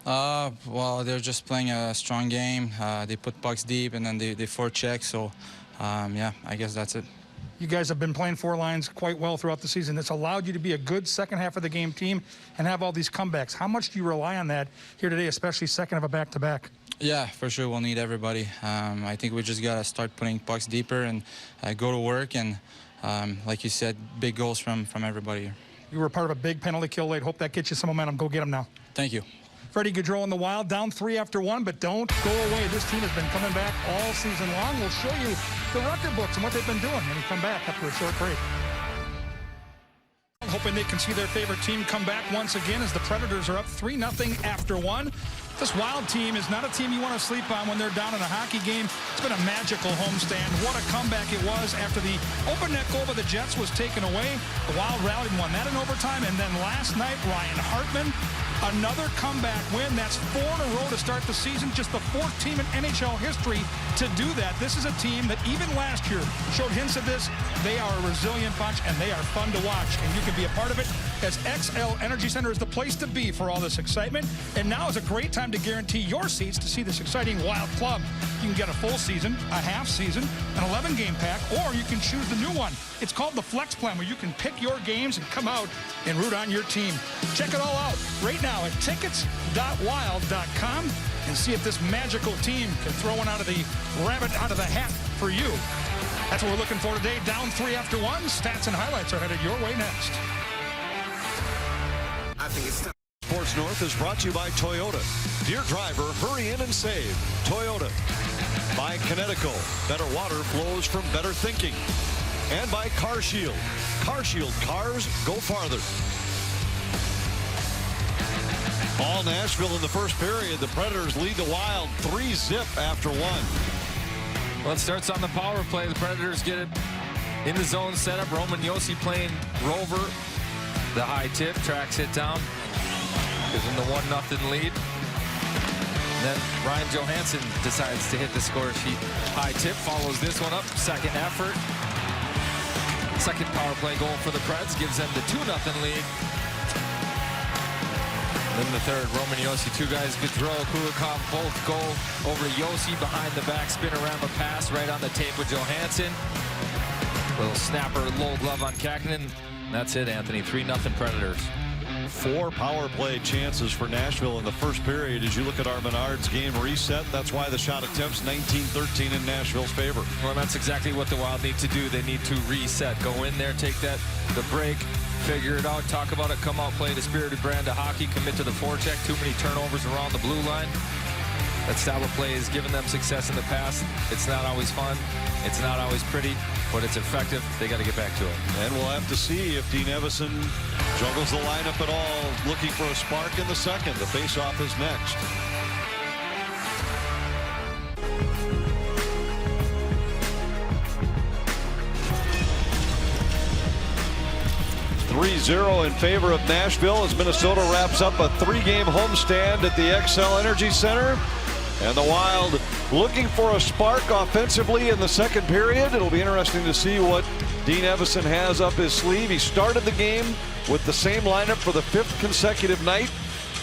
Well, they're just playing a strong game. They put pucks deep and then they forecheck. So, yeah, I guess that's it. You guys have been playing 4 lines quite well throughout the season. It's allowed you to be a good second half of the game team and have all these comebacks. How much do you rely on that here today, especially second of a back-to-back? Yeah, for sure. We'll need everybody. I think we just got to start putting pucks deeper and go to work. And like you said, big goals from everybody here. You were part of a big penalty kill late. Hope that gets you some momentum. Go get them now. Thank you. Freddie Gaudreau in the Wild, down 3 after 1, but don't go away. This team has been coming back all season long. We'll show you the record books and what they've been doing when you come back after a short break. Hoping they can see their favorite team come back once again as the Predators are up 3-0 after 1. This Wild team is not a team you want to sleep on when they're down in a hockey game. It's been a magical homestand. What a comeback it was after the open net goal by the Jets was taken away. The Wild rallied and won that in overtime. And then last night, Ryan Hartman, another comeback win. That's 4 in a row to start the season. Just the 4th team in NHL history to do that. This is a team that even last year showed hints of this. They are a resilient bunch, and they are fun to watch. And you can be a part of it, as XL Energy Center is the place to be for all this excitement. And now is a great time to guarantee your seats to see this exciting Wild club. You can get a full season, a half season, an 11-game pack, or you can choose the new one. It's called the Flex Plan, where you can pick your games and come out and root on your team. Check it all out right now at tickets.wild.com and see if this magical team can throw one out of the rabbit out of the hat for you. That's what we're looking for today. Down 3 after 1. Stats and highlights are headed your way next. I think it's time. Sports North is brought to you by Toyota. Dear driver, hurry in and save. Toyota. By Connecticut. Better water flows from better thinking. And by Car Shield. Car Shield cars go farther. All Nashville in the first period. The Predators lead the Wild 3-0 after 1. Well, it starts on the power play. The Predators get it in the zone setup. Roman Josi playing rover. The high tip, tracks it down. Gives him the 1-0 lead. And then Ryan Johansson decides to hit the score sheet. High tip, follows this one up. Second effort. Second power play goal for the Preds. Gives them the 2-0 lead. Then the third, Roman Josi, 2 guys, Gaudreau, Kulikov, both go over Josi behind the back, spinorama pass right on the tape with Johansson. Little snapper, low glove on Kakinen. That's it, Anthony. 3-0 Predators. 4 power play chances for Nashville in the first period. As you look at our Menard's game reset, that's why the shot attempts 19-13 in Nashville's favor. Well, that's exactly what the Wild need to do. They need to reset. Go in there, take the break, figure it out, talk about it, come out, play the spirited brand of hockey, commit to the forecheck. Too many turnovers around the blue line. That style of play has given them success in the past. It's not always fun. It's not always pretty, but it's effective. They got to get back to it. And we'll have to see if Dean Evison juggles the lineup at all, looking for a spark in the second. The faceoff is next. (3-0) in favor of Nashville as Minnesota wraps up a 3-game homestand at the XL Energy Center. And the Wild looking for a spark offensively in the second period. It'll be interesting to see what Dean Evison has up his sleeve. He started the game with the same lineup for the 5th consecutive night.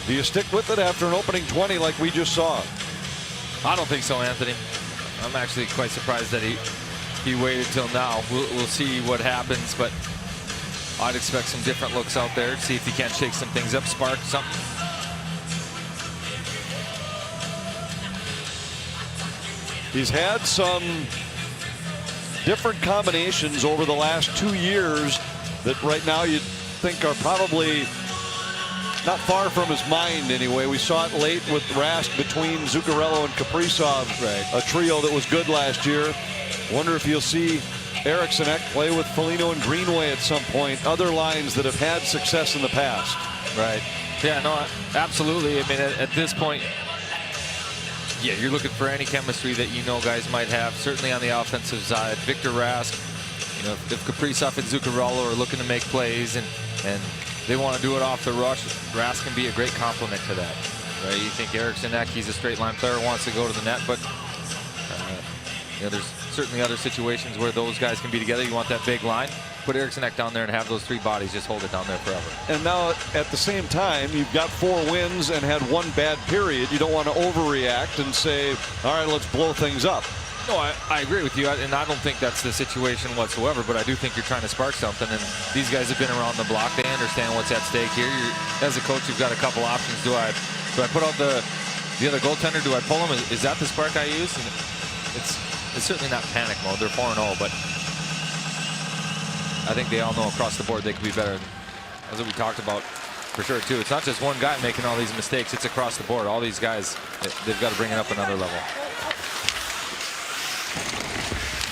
Do you stick with it after an opening 20 like we just saw? I don't think so, Anthony. I'm actually quite surprised that he waited till now. We'll see what happens, but I'd expect some different looks out there. See if he can't shake some things up, spark something. He's had some different combinations over the last 2 years that right now you'd think are probably not far from his mind anyway. We saw it late with Rask between Zuccarello and Kaprizov, a trio that was good last year. Wonder if you'll see Eriksson Ek play with Foligno and Greenway at some point. Other lines that have had success in the past. Right. Yeah, no, absolutely. I mean, at this point, yeah, you're looking for any chemistry that you know guys might have. Certainly on the offensive side, Victor Rask. You know, if Kaprizov and Zuccarello are looking to make plays and they want to do it off the rush, Rask can be a great complement to that. Right? You think Eriksson Ek, he's a straight line player, wants to go to the net, but you know, there's certainly other situations where those guys can be together. You want that big line. Put Eriksson Ek down there and have those 3 bodies just hold it down there forever. And now at the same time, you've got 4 wins and had 1 bad period. You don't want to overreact and say, all right, let's blow things up. No, I agree with you, and I don't think that's the situation whatsoever, but I do think you're trying to spark something, and these guys have been around the block. They understand what's at stake here. As a coach, you've got a couple options. Do I put out the other goaltender? Do I pull him? Is that the spark I use? And it's certainly not panic mode. They're 4-0, but I think they all know across the board they could be better. That's what we talked about for sure, too. It's not just one guy making all these mistakes. It's across the board. All these guys, they've got to bring it up another level.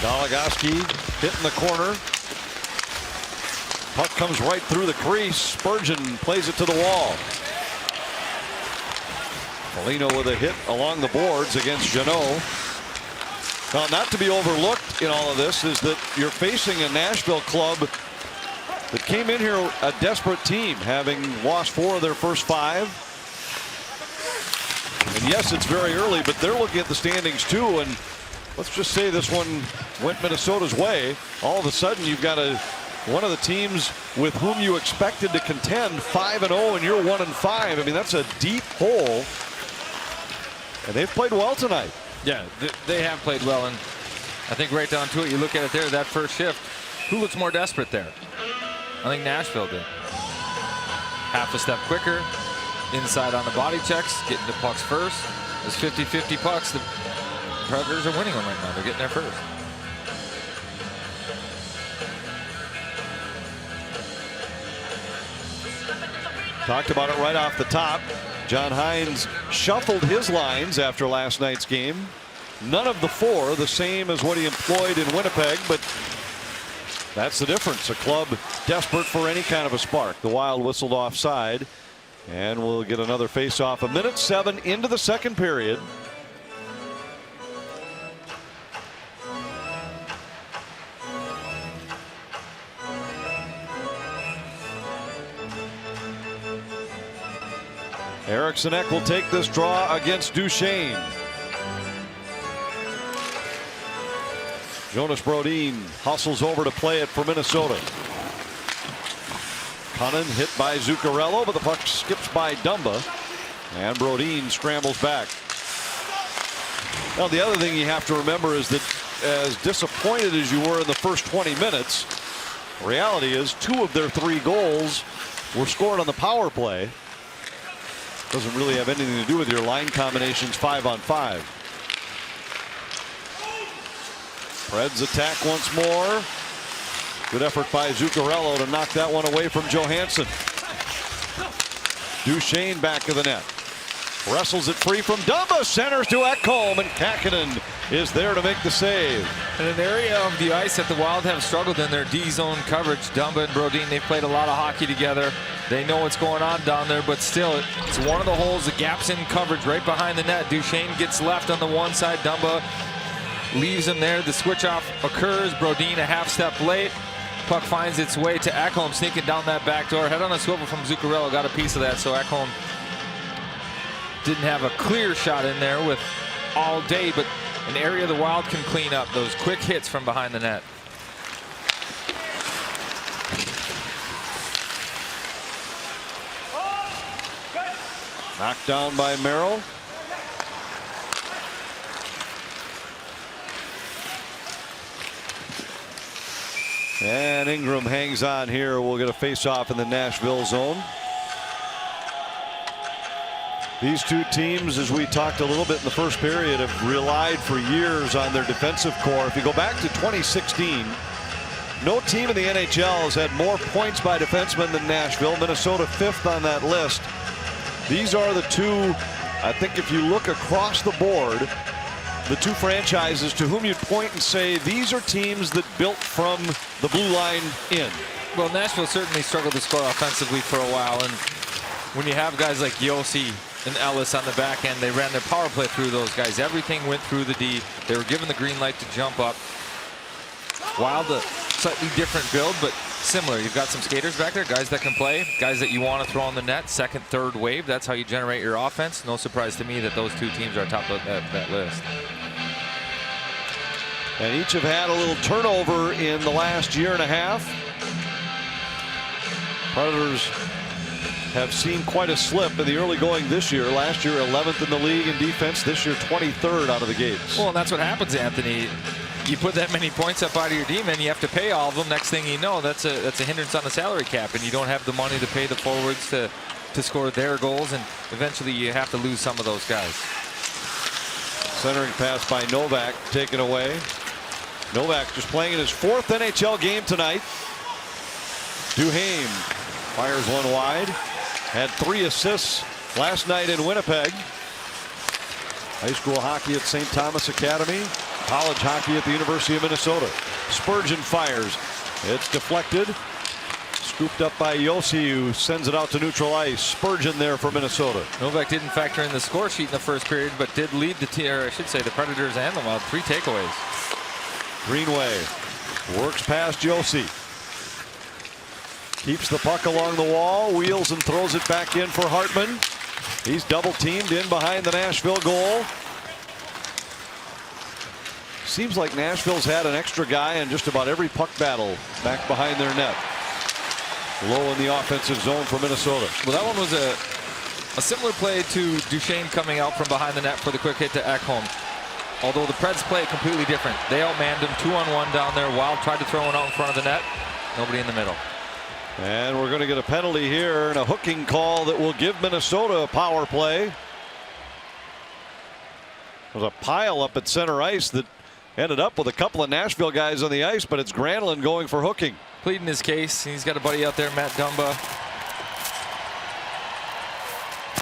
Goligoski hitting the corner. Puck comes right through the crease. Spurgeon plays it to the wall. Foligno with a hit along the boards against Jeannot. Now, not to be overlooked in all of this is that you're facing a Nashville club that came in here a desperate team, having lost 4 of their first 5. And yes, it's very early, but they're looking at the standings too, and let's just say this one went Minnesota's way. All of a sudden, you've got one of the teams with whom you expected to contend 5-0, and you're 1-5. I mean, that's a deep hole. And they've played well tonight. Yeah, they have played well, and I think right down to it, you look at it there, that first shift, who looks more desperate there? I think Nashville did. Half a step quicker, inside on the body checks, getting the pucks first. It's 50-50 pucks. The Predators are winning them right now. They're getting there first. Talked about it right off the top. John Hines shuffled his lines after last night's game. None of the four the same as what he employed in Winnipeg, but that's the difference. A club desperate for any kind of a spark. The Wild whistled offside, and we'll get another face-off. 1:07 into the second period. Eriksson Ek will take this draw against Duchesne. Jonas Brodin hustles over to play it for Minnesota. Cunnin hit by Zuccarello, but the puck skips by Dumba, and Brodin scrambles back. Now, the other thing you have to remember is that as disappointed as you were in the first 20 minutes, the reality is 2 of their 3 goals were scored on the power play. Doesn't really have anything to do with your line combinations 5-on-5. Preds attack once more. Good effort by Zuccarello to knock that one away from Johansson. Duchesne back of the net. Wrestles it free from Dumba. Centers to Ekholm, and Kakkonen is there to make the save. In an area of the ice that the Wild have struggled in their D-zone coverage, Dumba and Brodin, they've played a lot of hockey together. They know what's going on down there, but still, it's one of the holes, the gaps in coverage right behind the net. Duchesne gets left on the one side. Dumba leaves him there. The switch-off occurs. Brodin a half step late. Puck finds its way to Ekholm, sneaking down that back door. Head on a swivel from Zuccarello, got a piece of that, so Ekholm didn't have a clear shot in there with all day, but an area the Wild can clean up. Those quick hits from behind the net. Knocked down by Merrill. And Ingram hangs on here. We'll get a face-off in the Nashville zone. These two teams, as we talked a little bit in the first period, have relied for years on their defensive core. If you go back to 2016, no team in the NHL has had more points by defensemen than Nashville. Minnesota 5th on that list. These are the two, I think if you look across the board, the two franchises to whom you'd point and say these are teams that built from the blue line in. Well, Nashville certainly struggled to score offensively for a while, and when you have guys like Yossi and Ellis on the back end, they ran their power play through those guys. Everything went through the D. They were given the green light to jump up. Wild, a slightly different build, but similar. You've got some skaters back there, guys that can play, guys that you want to throw on the net, second, third wave. That's how you generate your offense. No surprise to me that those two teams are top of that list. And each have had a little turnover in the last year and a half. Predators have seen quite a slip in the early going this year. Last year 11th in the league in defense. This year 23rd out of the gates. Well, and that's what happens, Anthony. You put that many points up out of your D, man, you have to pay all of them. Next thing you know, that's a hindrance on the salary cap, and you don't have the money to pay the forwards to score their goals, and eventually you have to lose some of those guys. Centering pass by Novak taken away. Novak just playing in his 4th NHL game tonight. Duhaime fires one wide. Had 3 assists last night in Winnipeg. High school hockey at St. Thomas Academy. College hockey at the University of Minnesota. Spurgeon fires. It's deflected. Scooped up by Yossi, who sends it out to neutral ice. Spurgeon there for Minnesota. Novak didn't factor in the score sheet in the first period, but did lead the team, or I should say the Predators and the Wild, 3 takeaways. Greenway works past Yossi. Keeps the puck along the wall, wheels and throws it back in for Hartman. He's double teamed in behind the Nashville goal. Seems like Nashville's had an extra guy in just about every puck battle back behind their net. Low in the offensive zone for Minnesota. Well, that one was a similar play to Duchesne coming out from behind the net for the quick hit to Ekholm. Although the Preds play it completely different. They outmanned him 2-on-1 down there. Wild tried to throw one out in front of the net. Nobody in the middle. And we're going to get a penalty here and a hooking call that will give Minnesota a power play. There's a pile up at center ice that ended up with a couple of Nashville guys on the ice, but it's Granlund going for hooking. Pleading his case. He's got a buddy out there, Matt Dumba.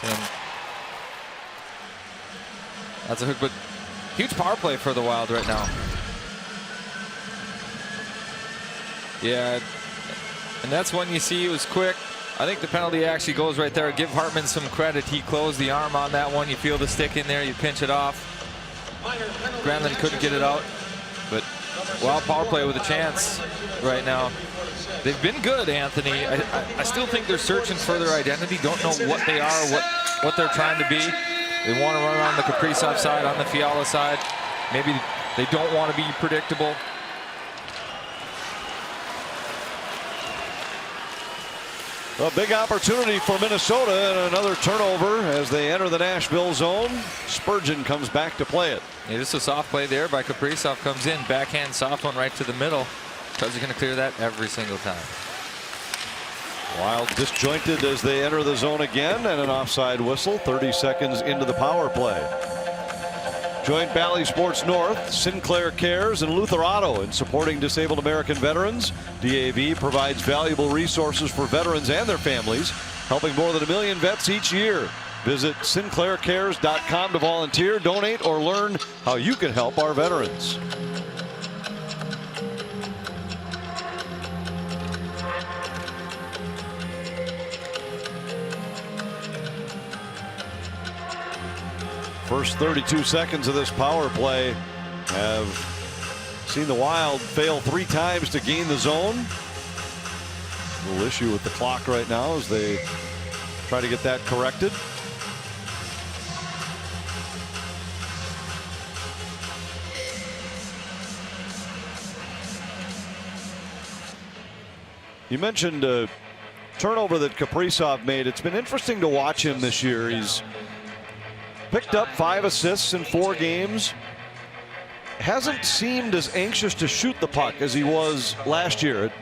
And that's a hook, but huge power play for the Wild right now. Yeah, and that's when you see it was quick. I think the penalty actually goes right there. Give Hartman some credit. He closed the arm on that one. You feel the stick in there. You pinch it off. Granlund couldn't get it out, but Wild power play with a chance right now. They've been good, Anthony. I still think they're searching for their identity. Don't know what they are, what they're trying to be. They want to run on the Kaprizov side, on the Fiala side. Maybe they don't want to be predictable. A big opportunity for Minnesota and another turnover as they enter the Nashville zone. Spurgeon comes back to play it. Yeah, just a soft play there by Kaprizov. Comes in, backhand soft one right to the middle. Cubs are going to clear that every single time. Wild disjointed as they enter the zone again, and an offside whistle 30 seconds into the power play. Join Bally Sports North, Sinclair Cares, and Luther Auto in supporting disabled American veterans. DAV provides valuable resources for veterans and their families, helping more than 1 million vets each year. Visit sinclaircares.com to volunteer, donate, or learn how you can help our veterans. First 32 seconds of this power play have seen the Wild fail 3 times to gain the zone. A little issue with the clock right now as they try to get that corrected. You mentioned a turnover that Kaprizov made. It's been interesting to watch him this year. He's picked up 5 assists in 4 games. Hasn't seemed as anxious to shoot the puck as he was last year. It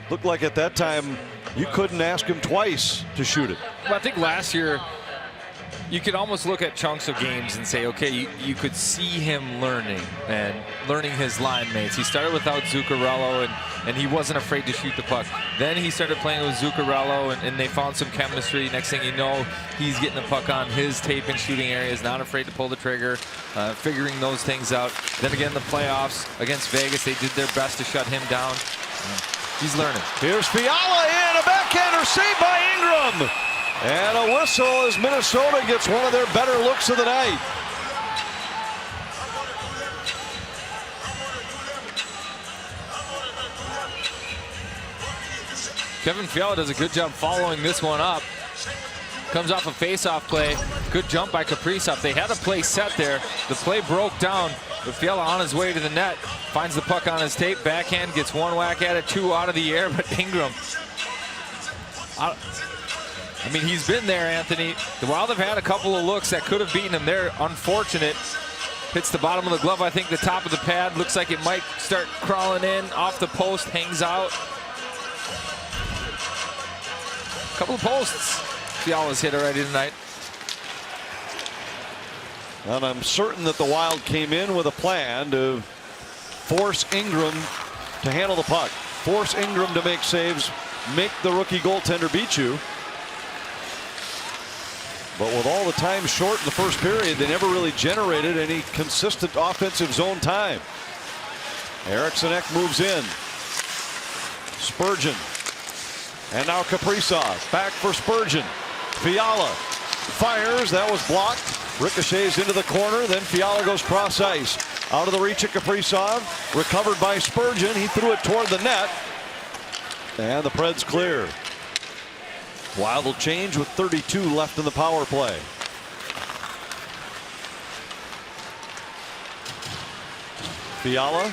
looked like at that time you couldn't ask him twice to shoot it. Well, I think last year you could almost look at chunks of games and say, okay, you could see him learning and learning his line mates. He started without Zuccarello, and he wasn't afraid to shoot the puck. Then he started playing with Zuccarello, and they found some chemistry. Next thing you know, he's getting the puck on his tape and shooting areas, not afraid to pull the trigger, figuring those things out. Then again, the playoffs against Vegas, they did their best to shut him down. He's learning. Here's Fiala in, a backhander saved by Ingram. And a whistle as Minnesota gets one of their better looks of the night. Kevin Fiala does a good job following this one up. Comes off a face-off play. Good jump by Kaprizov. They had a play set there. The play broke down, but Fiala on his way to the net. Finds the puck on his tape. Backhand, gets one whack at it, 2 out of the air, but Ingram. I mean, he's been there, Anthony. The Wild have had a couple of looks that could have beaten him. They're unfortunate. Hits the bottom of the glove, I think the top of the pad. Looks like it might start crawling in. Off the post, hangs out. Couple of posts. Fiala's hit already tonight. And I'm certain that the Wild came in with a plan to force Ingram to handle the puck. Force Ingram to make saves. Make the rookie goaltender beat you. But with all the time short in the first period, they never really generated any consistent offensive zone time. Eriksson Ek moves in. Spurgeon. And now Kaprizov. Back for Spurgeon. Fiala fires. That was blocked. Ricochets into the corner. Then Fiala goes cross ice. Out of the reach of Kaprizov. Recovered by Spurgeon. He threw it toward the net. And the Preds clear. Wild will change with 32 left in the power play. Fiala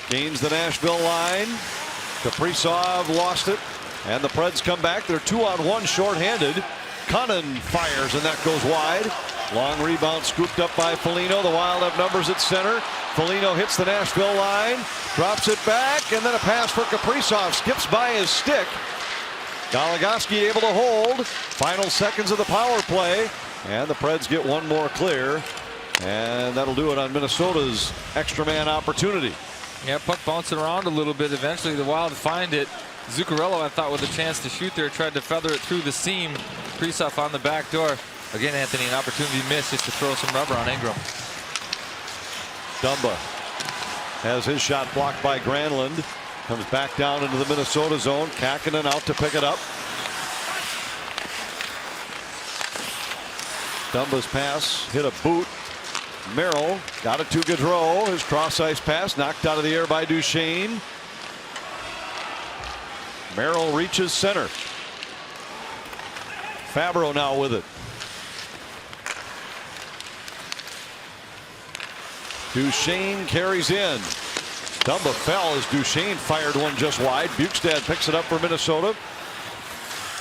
gains the Nashville line. Kaprizov lost it, and the Preds come back. They're 2-on-1 shorthanded. Cunnin fires, and that goes wide. Long rebound scooped up by Foligno. The Wild have numbers at center. Foligno hits the Nashville line, drops it back, and then a pass for Kaprizov. Skips by his stick. Goligoski able to hold. Final seconds of the power play, and the Preds get one more clear, and that'll do it on Minnesota's extra man opportunity. Yeah, puck bouncing around a little bit. Eventually the Wild find it. Zuccarello, I thought, with a chance to shoot there, tried to feather it through the seam. Kaprizov on the back door. Again, Anthony, an opportunity missed just to throw some rubber on Ingram. Dumba has his shot blocked by Granlund. Comes back down into the Minnesota zone. Kakinen out to pick it up. Dumba's pass hit a boot. Merrill got it to Gaudreau. His cross ice pass knocked out of the air by Duchesne. Merrill reaches center. Fabro now with it. Duchesne carries in. Dumba fell as Duchesne fired one just wide. Bukestad picks it up for Minnesota.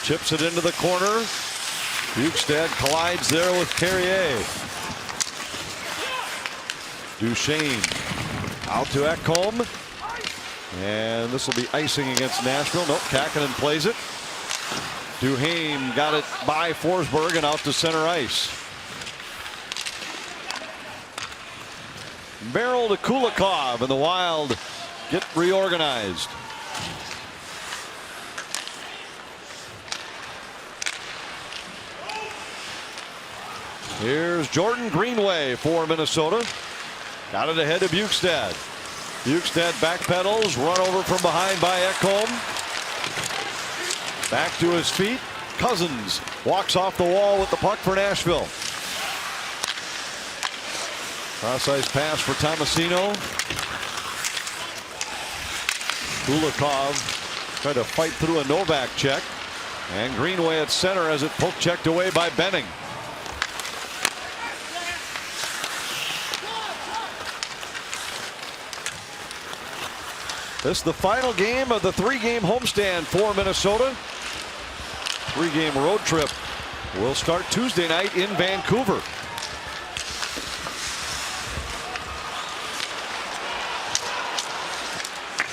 Chips it into the corner. Bukestad collides there with Carrier. Duchesne out to Ekholm. And this will be icing against Nashville. Nope, Kakinen plays it. Duhaime got it by Forsberg and out to center ice. Barrel to Kulikov, and the Wild get reorganized. Here's Jordan Greenway for Minnesota. Got it ahead to Bukestad. Bukestad backpedals, run over from behind by Ekholm. Back to his feet. Cousins walks off the wall with the puck for Nashville. Cross ice pass for Tomasino. Kulikov tried to fight through a Novak check. And Greenway at center as it poke checked away by Benning. This is the final game of the 3-game homestand for Minnesota. 3-game road trip will start Tuesday night in Vancouver.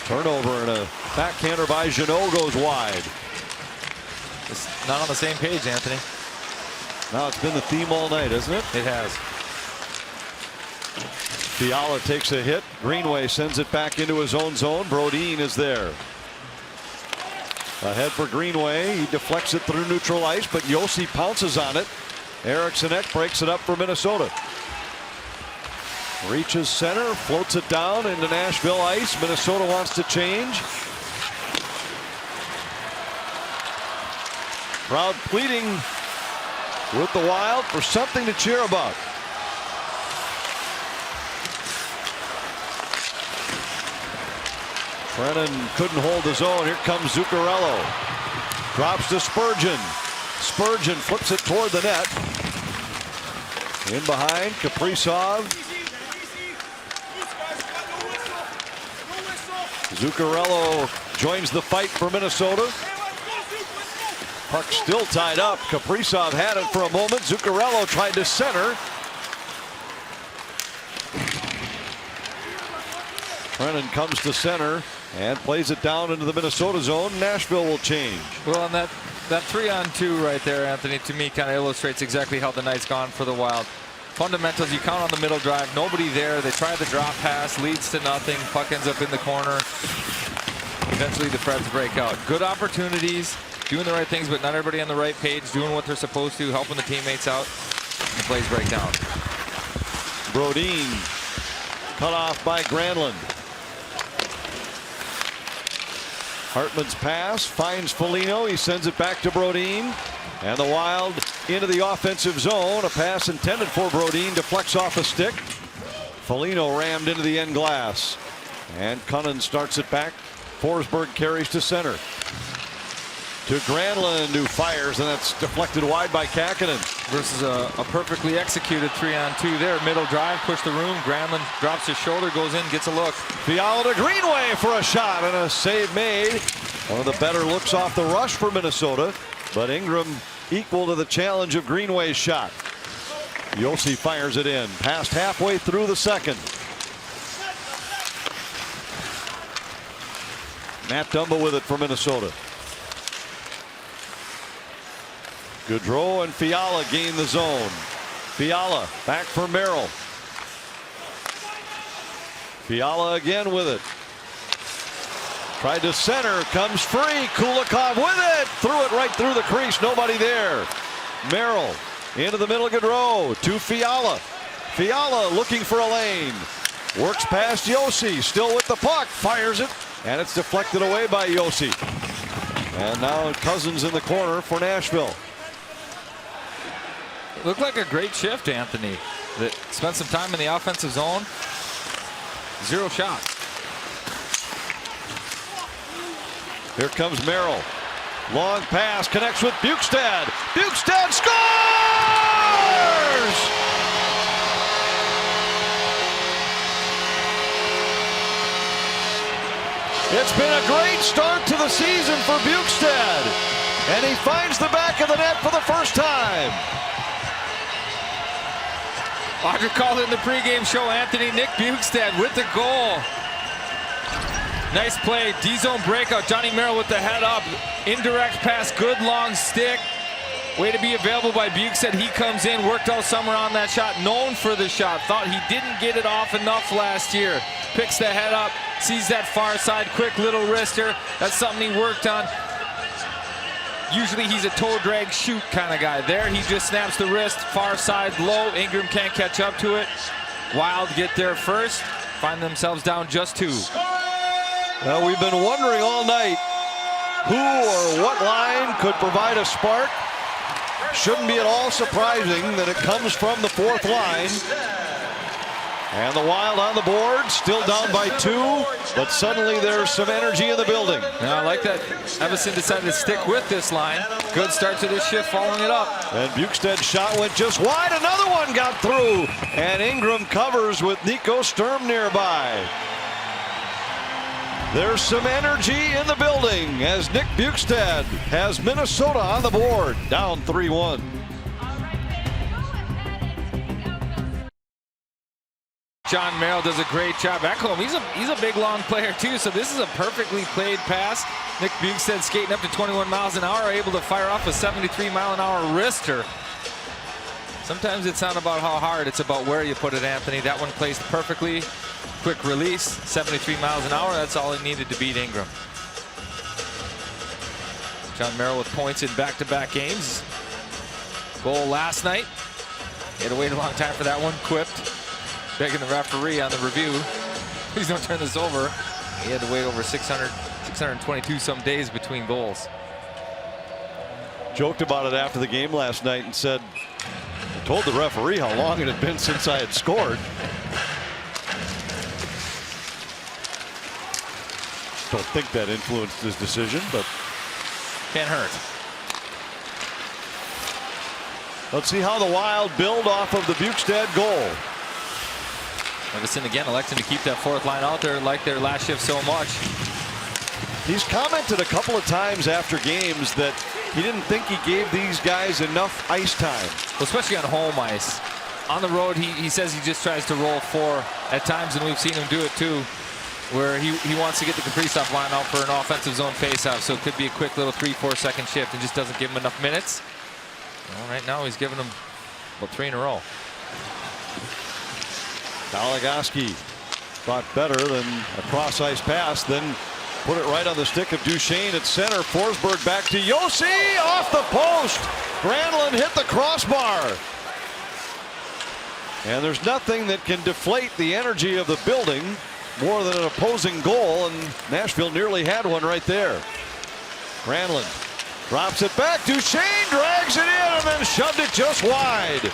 Turnover and a backhander by Jeannot goes wide. It's not on the same page, Anthony. Now it's been the theme all night, isn't it? It has. Fiala takes a hit. Greenway sends it back into his own zone. Brodin is there. Ahead for Greenway. He deflects it through neutral ice, but Josi pounces on it. Eriksson Ek breaks it up for Minnesota. Reaches center, floats it down into Nashville ice. Minnesota wants to change. Crowd pleading with the Wild for something to cheer about. Brennan couldn't hold his own. Here comes Zuccarello. Drops to Spurgeon. Spurgeon flips it toward the net. In behind, Kaprizov. Zuccarello joins the fight for Minnesota. Puck still tied up. Kaprizov had it for a moment. Zuccarello tried to center. Brennan comes to center and plays it down into the Minnesota zone. Nashville will change. Well, and that 3-on-2 right there, Anthony, to me kind of illustrates exactly how the night's gone for the Wild. Fundamentals, you count on the middle drive, nobody there. They try the drop pass, leads to nothing. Puck ends up in the corner. Eventually the Preds break out. Good opportunities, doing the right things, but not everybody on the right page, doing what they're supposed to, helping the teammates out. And the plays break down. Brodin cut off by Granlund. Hartman's pass finds Foligno. He sends it back to Brodin. And the Wild into the offensive zone. A pass intended for Brodin deflects off a stick. Foligno rammed into the end glass. And Cunnin starts it back. Forsberg carries to center. to Granlund, who fires, and that's deflected wide by Kakkonen. Versus a perfectly executed 3-on-2 there. Middle drive, push the room. Granlund drops his shoulder, goes in, gets a look. Fiala to Greenway for a shot, and a save made. One of the better looks off the rush for Minnesota, but Ingram equal to the challenge of Greenway's shot. Josi fires it in, past halfway through the second. Matt Dumba with it for Minnesota. Gaudreau and Fiala gain the zone. Fiala back for Merrill. Fiala again with it. Tried to center, comes free. Kulikov with it. Threw it right through the crease. Nobody there. Merrill into the middle of Gaudreau to Fiala. Fiala looking for a lane. Works past Josi. Still with the puck. Fires it. And it's deflected away by Josi. And now Cousins in the corner for Nashville. Looked like a great shift, Anthony. That spent some time in the offensive zone. 0 shots. Here comes Merrill. Long pass connects with Bukestad. Bukestad scores! It's been a great start to the season for Bukestad. And he finds the back of the net for the first time. Audrey called it in the pregame show. Anthony Nick Bukestad with the goal. Nice play. D-zone breakout. Johnny Merrill with the head up. Indirect pass. Good long stick. Way to be available by Bukestad. He comes in. Worked all summer on that shot. Known for the shot. Thought he didn't get it off enough last year. Picks the head up. Sees that far side. Quick little wrister. That's something he worked on. Usually he's a toe drag shoot kind of guy. There he just snaps the wrist, far side low. Ingram can't catch up to it. Wild get there first, find themselves down just 2. Well, we've been wondering all night who or what line could provide a spark. Shouldn't be at all surprising that it comes from the 4th line. And the Wild on the board, still down by 2, but suddenly there's some energy in the building. Now, I like that Evason decided to stick with this line. Good start to this shift, following it up. And Bukestad's shot went just wide. Another one got through. And Ingram covers with Nico Sturm nearby. There's some energy in the building as Nick Bukestad has Minnesota on the board, down 3-1. John Merrill does a great job back home. He's a big long player too, so this is a perfectly played pass. Nick Bukestad skating up to 21 miles an hour, able to fire off a 73-mile-an-hour wrister. Sometimes it's not about how hard, it's about where you put it, Anthony. That one placed perfectly. Quick release, 73 miles an hour. That's all he needed to beat Ingram. John Merrill with points in back-to-back games. Goal last night. He had to wait a long time for that one. Quipped, begging the referee on the review, please don't turn this over. He had to wait over 622 some days between goals. Joked about it after the game last night and said, I told the referee how long it had been since I had scored. Don't think that influenced his decision, but can't hurt. Let's see how the Wild build off of the Bukestad goal. Evason again electing to keep that 4th line out there like their last shift so much. He's commented a couple of times after games that he didn't think he gave these guys enough ice time. Well, especially on home ice. On the road, he says he just tries to roll 4 at times, and we've seen him do it too, where he wants to get the Kaprizov line out for an offensive zone faceoff, so it could be a quick little 3-4 second shift and just doesn't give him enough minutes. Well, right now he's giving them about 3 in a row. Doligoski thought better than a cross-ice pass, then put it right on the stick of Duchesne at center. Forsberg back to Josi, off the post. Granlund hit the crossbar. And there's nothing that can deflate the energy of the building more than an opposing goal, and Nashville nearly had one right there. Granlund drops it back. Duchesne drags it in and then shoved it just wide.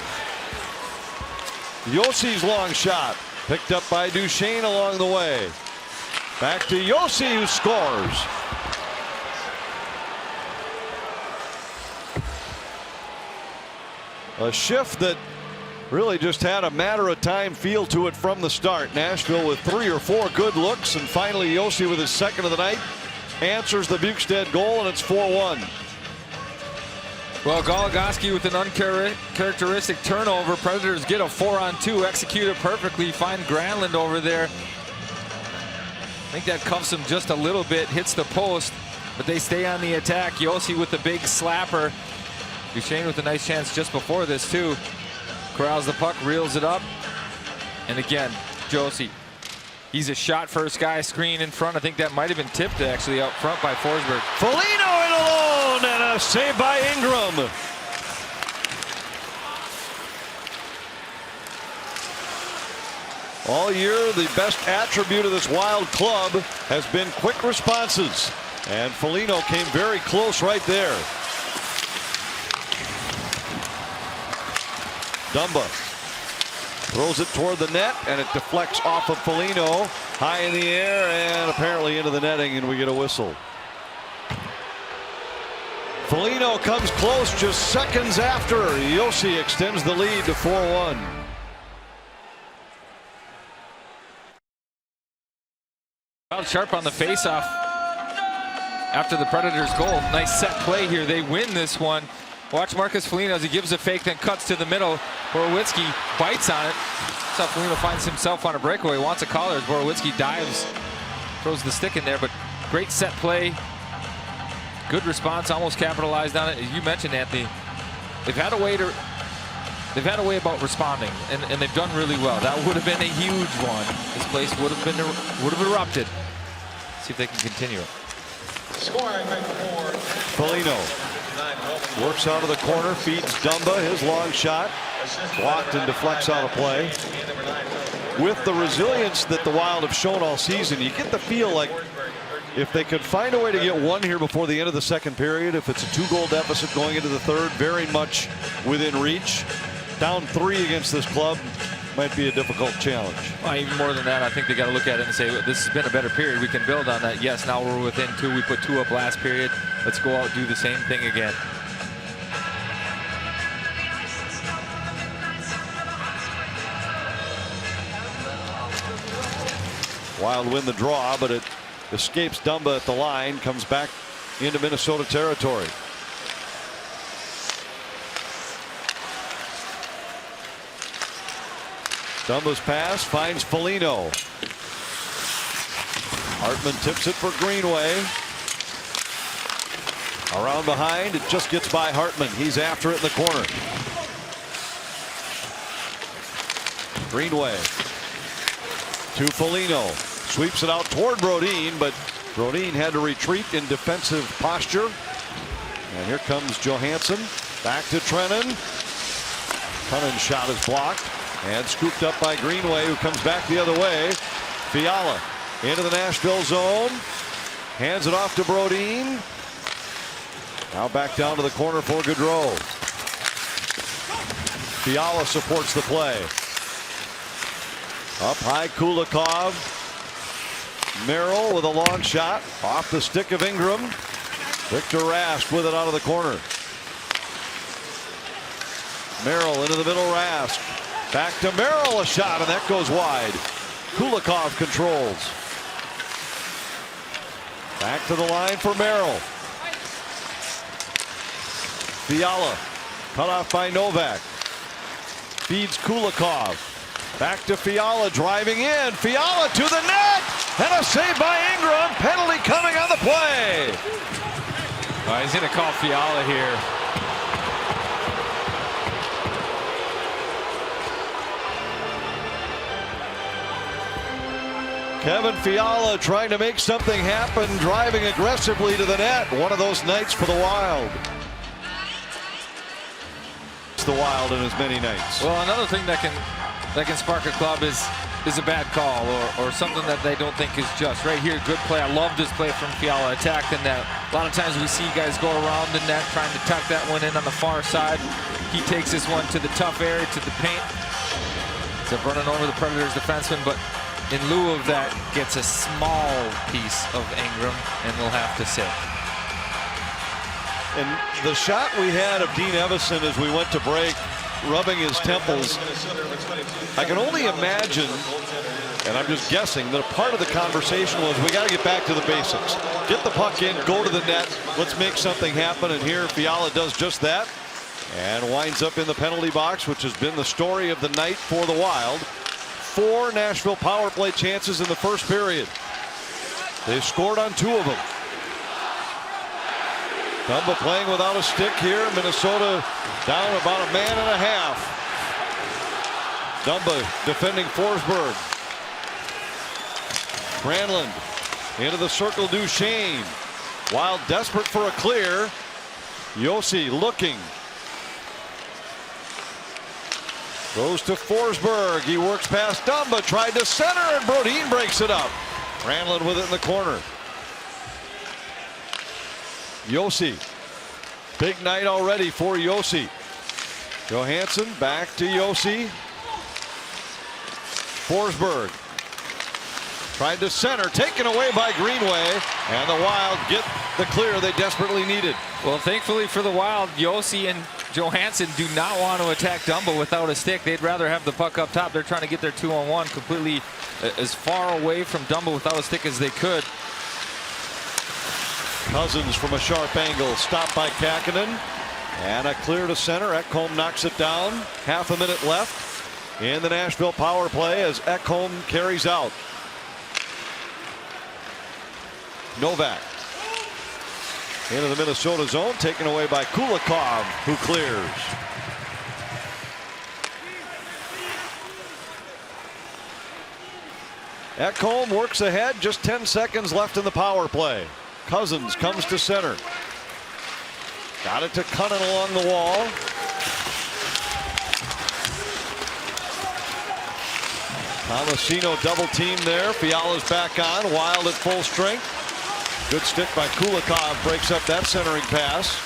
Josi's long shot picked up by Duchesne along the way. Back to Josi, who scores. A shift that really just had a matter of time feel to it from the start. Nashville with 3 or 4 good looks, and finally Josi with his second of the night answers the Bukestad goal, and it's 4-1. Well, Goligoski with an uncharacteristic turnover. Predators get a 4-on-2, executed perfectly. Find Granlund over there. I think that cuffs him just a little bit, hits the post, but they stay on the attack. Josi with the big slapper. Duchesne with a nice chance just before this too. Corrals the puck, reels it up, and again, Josi. He's a shot first guy, screen in front. I think that might have been tipped actually out front by Forsberg. Foligno in alone, and a save by Ingram. All year, the best attribute of this Wild club has been quick responses, and Foligno came very close right there. Dumba throws it toward the net, and it deflects off of Foligno, high in the air, and apparently into the netting, and we get a whistle. Foligno comes close just seconds after. Josi extends the lead to 4-1. Sharp on the faceoff after the Predators' goal. Nice set play here. They win this one. Watch Marcus Foligno as he gives a fake, then cuts to the middle. Borowitzki bites on it. That's how Foligno finds himself on a breakaway. Wants a collar as Borowitzki dives, throws the stick in there, but great set play. Good response, almost capitalized on it. As you mentioned, Anthony, they've had a way about responding, and they've done really well. That would have been a huge one. This place would have erupted. See if they can continue it. Scoring for Foligno works out of the corner, feeds Dumba his long shot, blocked and deflects out of play. With the resilience that the Wild have shown all season, you get the feel like if they could find a way to get one here before the end of the second period, if it's a 2-goal deficit going into the third, very much within reach. Down 3 against this club might be a difficult challenge. Well, even more than that, I think they got to look at it and say, this has been a better period. We can build on that. Yes, now we're within 2. We put 2 up last period. Let's go out and do the same thing again. Wild win the draw, but it escapes Dumba at the line, comes back into Minnesota territory. Dumba's pass finds Foligno. Hartman tips it for Greenway. Around behind, it just gets by Hartman. He's after it in the corner. Greenway to Foligno. Sweeps it out toward Brodin, but Brodin had to retreat in defensive posture. And here comes Johansson. Back to Trennan. Tunnen's shot is blocked and scooped up by Greenway, who comes back the other way. Fiala into the Nashville zone. Hands it off to Brodin. Now back down to the corner for Gaudreau. Fiala supports the play. Up high, Kulikov. Merrill with a long shot off the stick of Ingram. Victor Rask with it out of the corner. Merrill into the middle, Rask. Back to Merrill, a shot, and that goes wide. Kulikov controls. Back to the line for Merrill. Fiala cut off by Novak. Feeds Kulikov. Back to Fiala, driving in. Fiala to the net, and a save by Ingram. Penalty coming on the play. He's going to call Fiala here. Kevin Fiala trying to make something happen, driving aggressively to the net. One of those nights for the Wild. It's the Wild in as many nights. Well, another thing that can spark a club is a bad call or something that they don't think is just. Right here, good play. I love this play from Fiala. Attack the net. A lot of times we see guys go around the net trying to tuck that one in on the far side. He takes this one to the tough area, to the paint. So running over the Predators defenseman, but in lieu of that, gets a small piece of Ingram and will have to sit. And the shot we had of Dean Evason as we went to break rubbing his temples. I can only imagine, and I'm just guessing, that a part of the conversation was, we got to get back to the basics. Get the puck in, go to the net, let's make something happen. And here Fiala does just that and winds up in the penalty box, which has been the story of the night for the Wild. 4 Nashville power play chances in the first period. They've scored on 2 of them. Dumba playing without a stick here. Minnesota down about a man and a half. Dumba defending Forsberg. Granlund into the circle. Duchesne. Wild desperate for a clear. Josi looking. Goes to Forsberg. He works past Dumba. Tried to center and Brodin breaks it up. Granlund with it in the corner. Josi. Big night already for Josi. Johansson back to Josi. Forsberg. Tried to center. Taken away by Greenway. And the Wild get the clear they desperately needed. Well, thankfully for the Wild, Josi and Johansson do not want to attack Dumba without a stick. They'd rather have the puck up top. They're trying to get their 2-on-1 completely as far away from Dumba without a stick as they could. Cousins from a sharp angle, stopped by Kähkönen, and a clear to center. Ekholm knocks it down. Half a minute left in the Nashville power play as Ekholm carries out. Novak into the Minnesota zone, taken away by Kulikov, who clears. Ekholm works ahead, just 10 seconds left in the power play. Cousins comes to center. Got it to Cunnin along the wall. Tomasino double team there. Fiala's back on. Wild at full strength. Good stick by Kulikov. Breaks up that centering pass.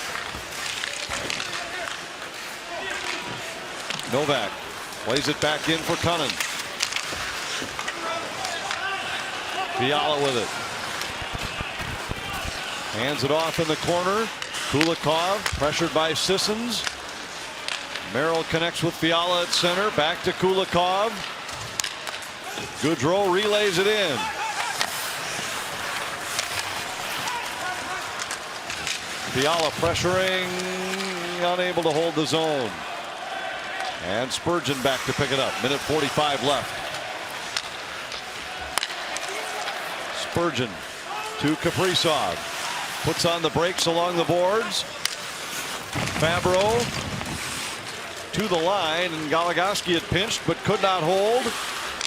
Novak plays it back in for Cunnin. Fiala with it. Hands it off in the corner. Kulikov pressured by Sissons. Merrill connects with Fiala at center. Back to Kulikov. Goudreau relays it in. Fiala pressuring, unable to hold the zone. And Spurgeon back to pick it up. Minute 45 left. Spurgeon to Kaprizov. Puts on the brakes along the boards. Fabro to the line, and Goligoski had pinched but could not hold.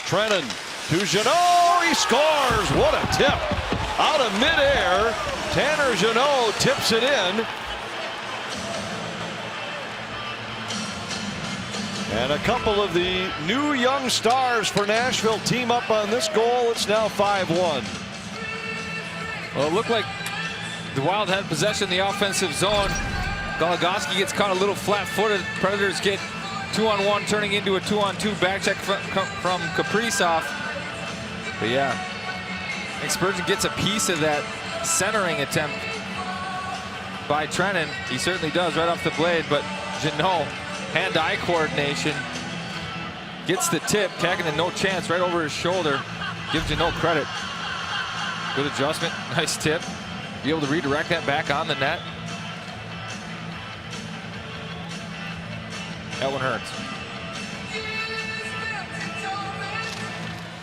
Trennan to Jeannot. He scores. What a tip. Out of midair. Tanner Jeannot tips it in. And a couple of the new young stars for Nashville team up on this goal. It's now 5-1. Well, it looked like the Wild had possession in the offensive zone. Goligoski gets caught a little flat-footed. Predators get 2-on-1, turning into a 2-on-2 back check from Kaprizov. But yeah, I think Spurgeon gets a piece of that centering attempt by Trennan. He certainly does right off the blade, but Jeannot, hand-eye coordination, gets the tip. Kähkönen no chance, right over his shoulder. Gives Jeannot credit. Good adjustment, nice tip. Be able to redirect that back on the net. That one hurts.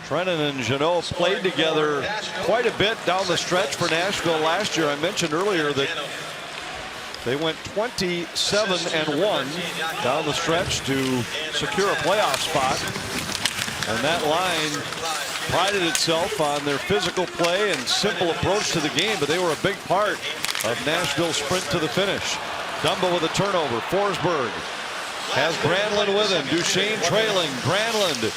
Trennan and Jeannot played together quite a bit down the stretch for Nashville last year. I mentioned earlier that they went 27-1 down the stretch to secure a playoff spot. And that line prided itself on their physical play and simple approach to the game, but they were a big part of Nashville's sprint to the finish. Dumba with a turnover. Forsberg has Granlund with him. Duchesne trailing. Granlund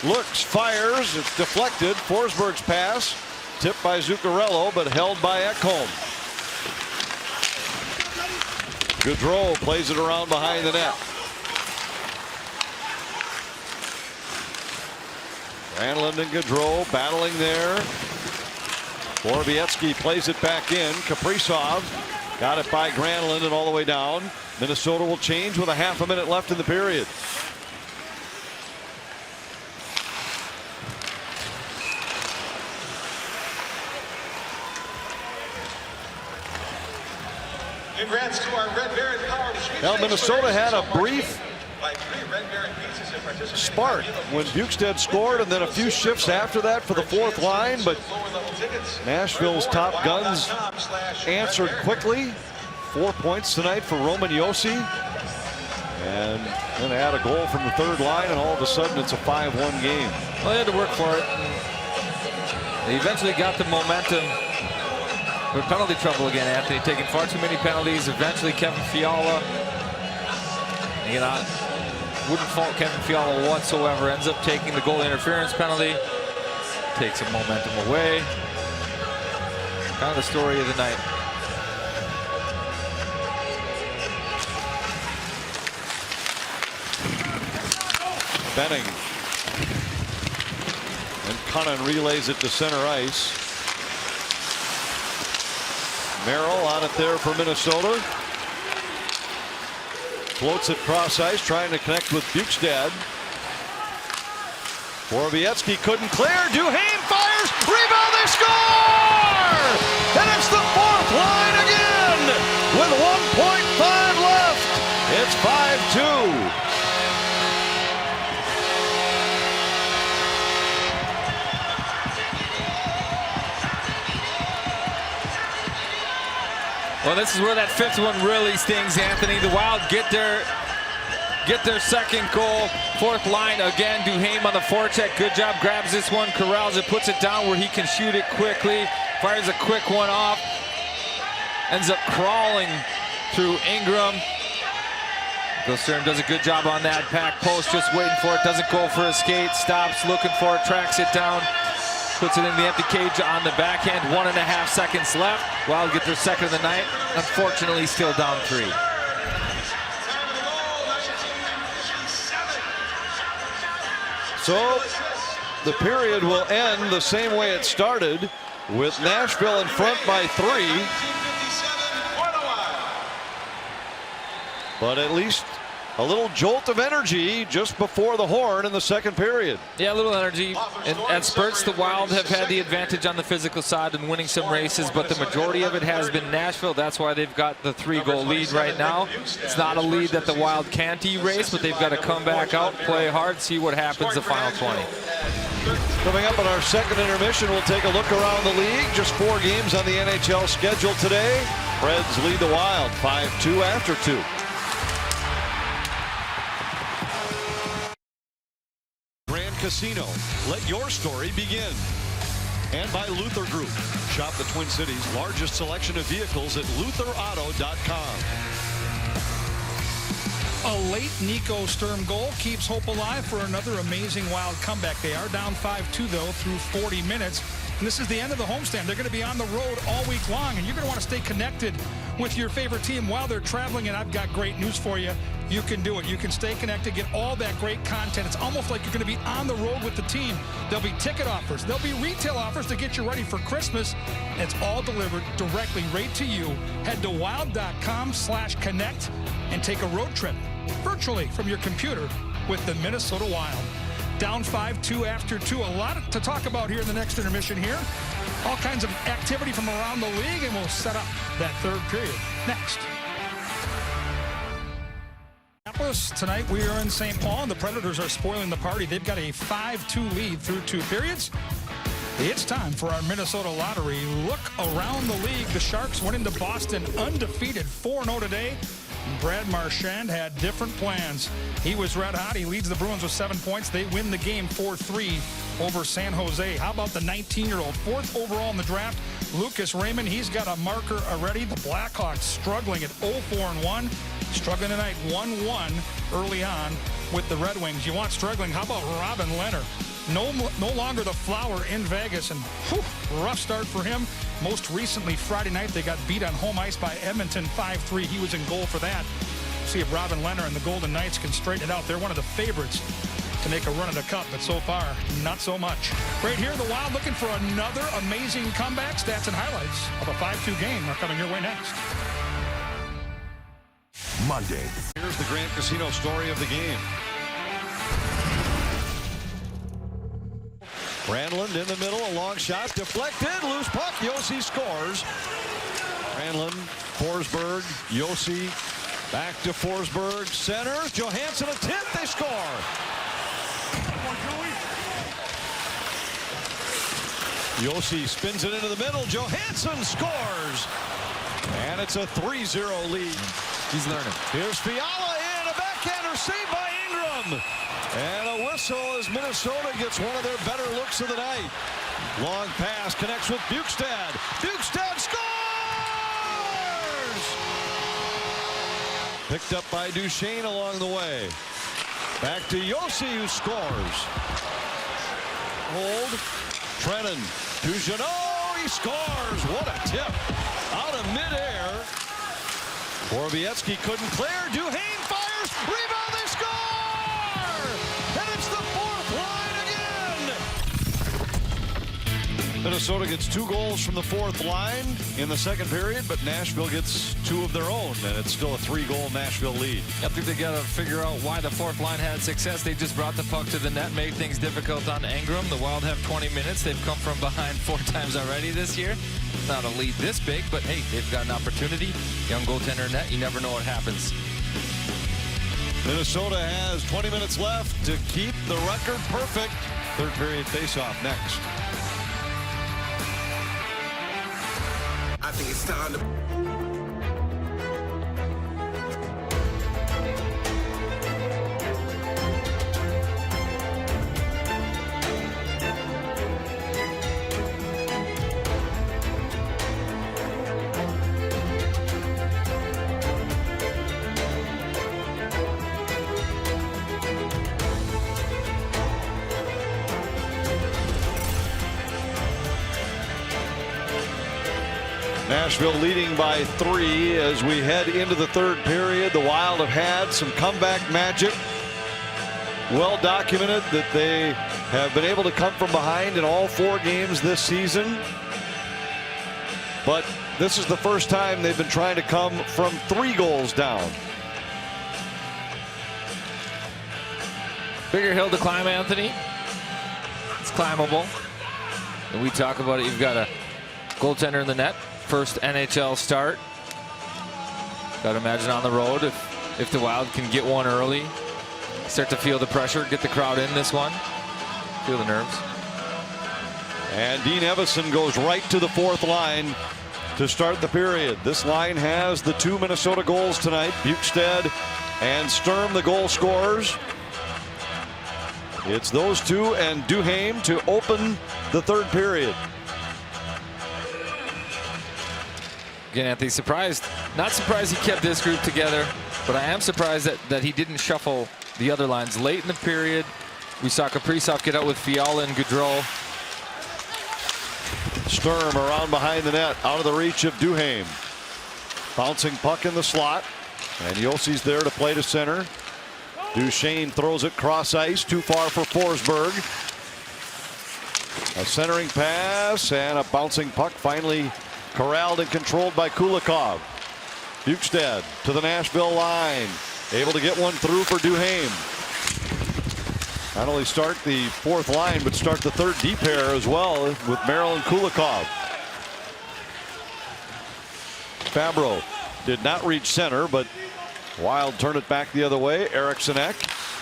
looks, fires. It's deflected. Forsberg's pass tipped by Zuccarello, but held by Ekholm. Goudreau plays it around behind the net. Granlund and Goudreau battling there. Borowiecki plays it back in. Kaprizov Got it by Granlund and all the way down. Minnesota will change with a half a minute left in the period. Congrats to our Red Baron Power. Now Minnesota had a brief spark when Bukestad scored, and then a few shifts after that for the fourth line, but Nashville's top guns answered quickly. 4 points tonight for Roman Josi, and then they had a goal from the third line, and all of a sudden it's a 5-1 game. Well, they had to work for it. They eventually got the momentum. But penalty trouble again, Anthony, taking far too many penalties. Eventually Kevin Fiala, you know, wouldn't fault Kevin Fiala whatsoever, ends up taking the goal interference penalty, takes some momentum away. Kind of the story of the night. Benning. And Cunnin relays it to center ice. Merrill on it there for Minnesota. Floats it cross ice, trying to connect with Bukestad. Borowiecki couldn't clear. Duhaime fires. Rebound, they score! And it's the fourth line again with 1.5 left. It's 5-2. Well, this is where that fifth one really stings, Anthony. The Wild get their second goal. Fourth line again. Duhaime on the forecheck. Good job. Grabs this one. Corrals it. Puts it down where he can shoot it quickly. Fires a quick one off. Ends up crawling through Ingram. Gilstern does a good job on that. Pack post, just waiting for it. Doesn't go for a skate. Stops, looking for it. Tracks it down. Puts it in the empty cage on the backhand. 1.5 seconds left. Wild get their second of the night. Unfortunately, still down 3. So the period will end the same way it started, with Nashville in front by 3. But at least a little jolt of energy just before the horn in the second period. Yeah, a little energy. And at spurts, the Wild have had the advantage on the physical side and winning some races, but the majority of it has been Nashville. That's why they've got the 3-goal lead right now. It's not a lead that the Wild can't erase, but they've got to come back out, play hard, see what happens the final 20. Coming up on our second intermission, we'll take a look around the league. Just 4 games on the NHL schedule today. Reds lead the Wild 5-2 after 2. Casino. Let your story begin. And by Luther Group. Shop the Twin Cities' largest selection of vehicles at lutherauto.com. A late Nico Sturm goal keeps hope alive for another amazing Wild comeback. They are down 5-2 though through 40 minutes. And this is the end of the homestand. They're going to be on the road all week long, and you're going to want to stay connected with your favorite team while they're traveling. And I've got great news for you. You can do it. You can stay connected, get all that great content. It's almost like you're going to be on the road with the team. There'll be ticket offers. There'll be retail offers to get you ready for Christmas. And it's all delivered directly right to you. Head to wild.com/connect and take a road trip virtually from your computer with the Minnesota Wild. Down 5-2 after 2. A lot to talk about here in the next intermission here. All kinds of activity from around the league, and we'll set up that third period next. Tonight we are in St. Paul, and the Predators are spoiling the party. They've got a 5-2 lead through 2 periods. It's time for our Minnesota Lottery. Look around the league. The Sharks went into Boston undefeated 4-0 today. Brad Marchand had different plans. He was red hot. He leads the Bruins with 7 points. They win the game 4-3 over San Jose. How about the 19-year-old, 4th overall in the draft, Lucas Raymond? He's got a marker already. The Blackhawks struggling at 0-4-1. Struggling tonight 1-1 early on with the Red Wings. You want struggling? How about Robin Lehner? No longer the flower in Vegas, and rough start for him. Most recently, Friday night, they got beat on home ice by Edmonton 5-3. He was in goal for that. See if Robin Lehner and the Golden Knights can straighten it out. They're one of the favorites to make a run at the cup, but so far, not so much. Right here, the Wild looking for another amazing comeback. Stats and highlights of a 5-2 game are coming your way next. Monday. Here's the Grand Casino story of the game. Granlund in the middle, a long shot, deflected, loose puck, Josi scores. Granlund, Forsberg, Josi, back to Forsberg, centers, Johansson a tip, they score. Josi spins it into the middle, Johansson scores. And it's a 3-0 lead. He's learning. Here's Fiala in, a backhander saved by Ingram. And a whistle as Minnesota gets one of their better looks of the night. Long pass connects with Bukestad. Bukestad scores! Picked up by Duchesne along the way. Back to Josi, who scores. Hold. Trennan to Jeannot. He scores. What a tip. Out of midair. Borowiecki couldn't clear. Duchesne fires. Rebound. They score! And it's the fourth line again. Minnesota gets 2 goals from the fourth line in the second period, but Nashville gets 2 of their own, and it's still a 3-goal Nashville lead. I think they got to figure out why the fourth line had success. They just brought the puck to the net, made things difficult on Ingram. The Wild have 20 minutes. They've come from behind 4 times already this year. Not a lead this big, but hey, they've got an opportunity. Young goaltender in net, you never know what happens. Minnesota has 20 minutes left to keep the record perfect. Third period faceoff next. I think it's time to... Nashville leading by 3 as we head into the third period. The Wild have had some comeback magic. Well documented that they have been able to come from behind in all 4 games this season. But this is the first time they've been trying to come from 3 goals down. Bigger hill to climb, Anthony. It's climbable. And we talk about it. You've got a goaltender in the net. First NHL start. Got to imagine on the road if the Wild can get one early, start to feel the pressure, get the crowd in this one, feel the nerves. And Dean Evason goes right to the fourth line to start the period. This line has the 2 Minnesota goals tonight. Bukestad and Sturm, the goal scorers. It's those 2 and Duchesne to open the third period. Again, Anthony, surprised. Not surprised he kept this group together, but I am surprised that he didn't shuffle the other lines. Late in the period, we saw Kaprizov get out with Fiala and Gaudreau. Sturm around behind the net, out of the reach of Duchesne. Bouncing puck in the slot, and Josi's there to play to center. Duchesne throws it cross ice, too far for Forsberg. A centering pass and a bouncing puck finally corralled and controlled by Kulikov. Bukestad to the Nashville line. Able to get one through for Duchesne. Not only start the fourth line, but start the third D pair as well with Merrill and Kulikov. Fabro did not reach center, but Wild turn it back the other way. Eriksson Ek.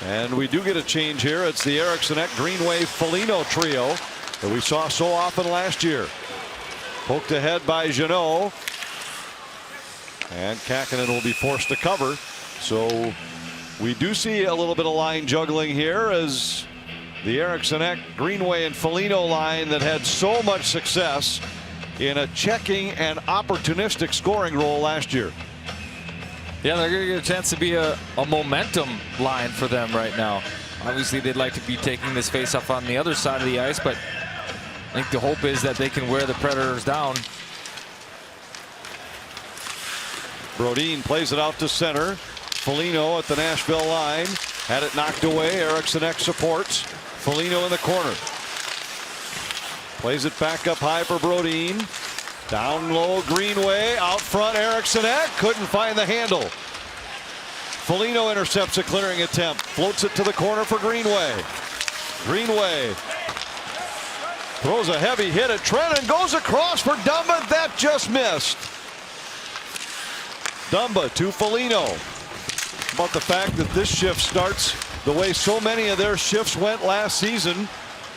And we do get a change here. It's the Eriksson Ek, Greenway, Foligno trio that we saw so often last year. Poked ahead by Jeannot. And Kakkonen will be forced to cover. So we do see a little bit of line juggling here as the Eriksson Ek, Greenway, and Foligno line that had so much success in a checking and opportunistic scoring role last year. Yeah, they're going to get a chance to be a momentum line for them right now. Obviously, they'd like to be taking this face-off on the other side of the ice, but I think the hope is that they can wear the Predators down. Brodin plays it out to center. Foligno at the Nashville line. Had it knocked away. Eriksson Ek supports. Foligno in the corner. Plays it back up high for Brodin. Down low, Greenway. Out front, Eriksson Ek. Couldn't find the handle. Foligno intercepts a clearing attempt. Floats it to the corner for Greenway. Greenway throws a heavy hit at Trent and goes across for Dumba. That just missed. Dumba to Foligno. About the fact that this shift starts the way so many of their shifts went last season.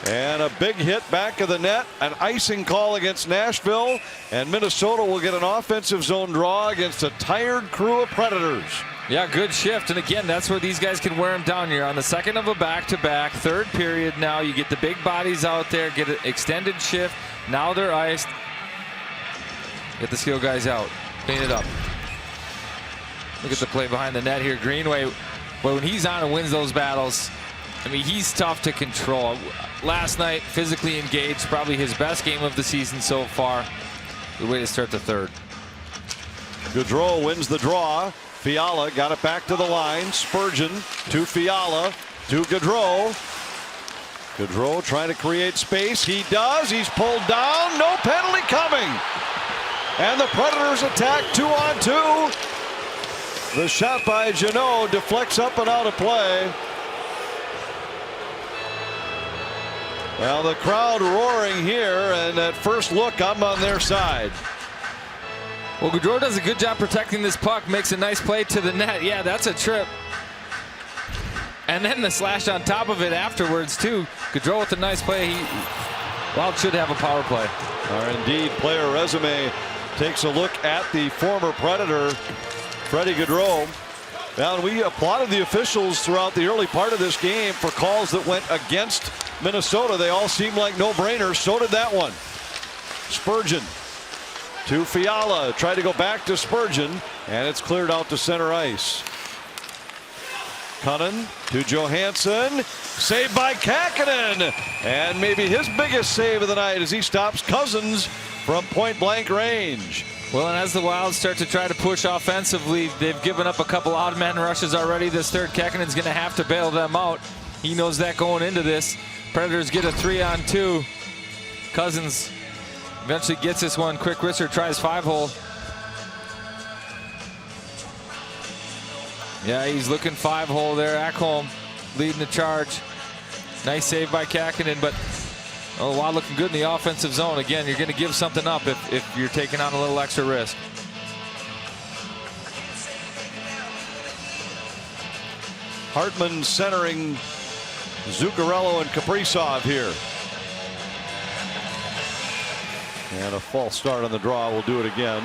And a big hit back of the net. An icing call against Nashville. And Minnesota will get an offensive zone draw against a tired crew of Predators. Yeah, good shift. And again, that's where these guys can wear them down. You're on the second of a back-to-back. Third period now. You get the big bodies out there. Get an extended shift. Now they're iced. Get the skill guys out. Clean it up. Look at the play behind the net here. Greenway, but when he's on and wins those battles, I mean, he's tough to control. Last night, physically engaged, probably his best game of the season so far. Good way to start the third. Gaudreau wins the draw. Fiala got it back to the line. Spurgeon to Fiala to Gaudreau. Gaudreau trying to create space. He does. He's pulled down. No penalty coming. And the Predators attack 2-on-2. The shot by Jeannot deflects up and out of play. Well, the crowd roaring here, and at first look, I'm on their side. Well, Gaudreau does a good job protecting this puck, makes a nice play to the net. Yeah, that's a trip. And then the slash on top of it afterwards, too. Gaudreau with a nice play. Wild should have a power play. Our Indeed player resume takes a look at the former Predator, Freddie Gaudreau. Now, we applauded the officials throughout the early part of this game for calls that went against Minnesota. They all seemed like no-brainers. So did that one. Spurgeon to Fiala. Tried to go back to Spurgeon, and it's cleared out to center ice. Cunnin to Johansson. Saved by Kakkonen. And maybe his biggest save of the night as he stops Cousins from point-blank range. Well, and as the Wild start to try to push offensively, they've given up a couple odd man rushes already. This third, Kakkonen's going to have to bail them out. He knows that going into this. Predators get a 3-on-2. Cousins eventually gets this one. Quick wrister tries 5-hole. Yeah, he's looking 5-hole there. Ekholm leading the charge. Nice save by Kakkonen, but oh, Wild looking good in the offensive zone. Again, you're going to give something up if you're taking on a little extra risk. Hartman centering Zuccarello and Kaprizov here. And a false start on the draw. We'll do it again.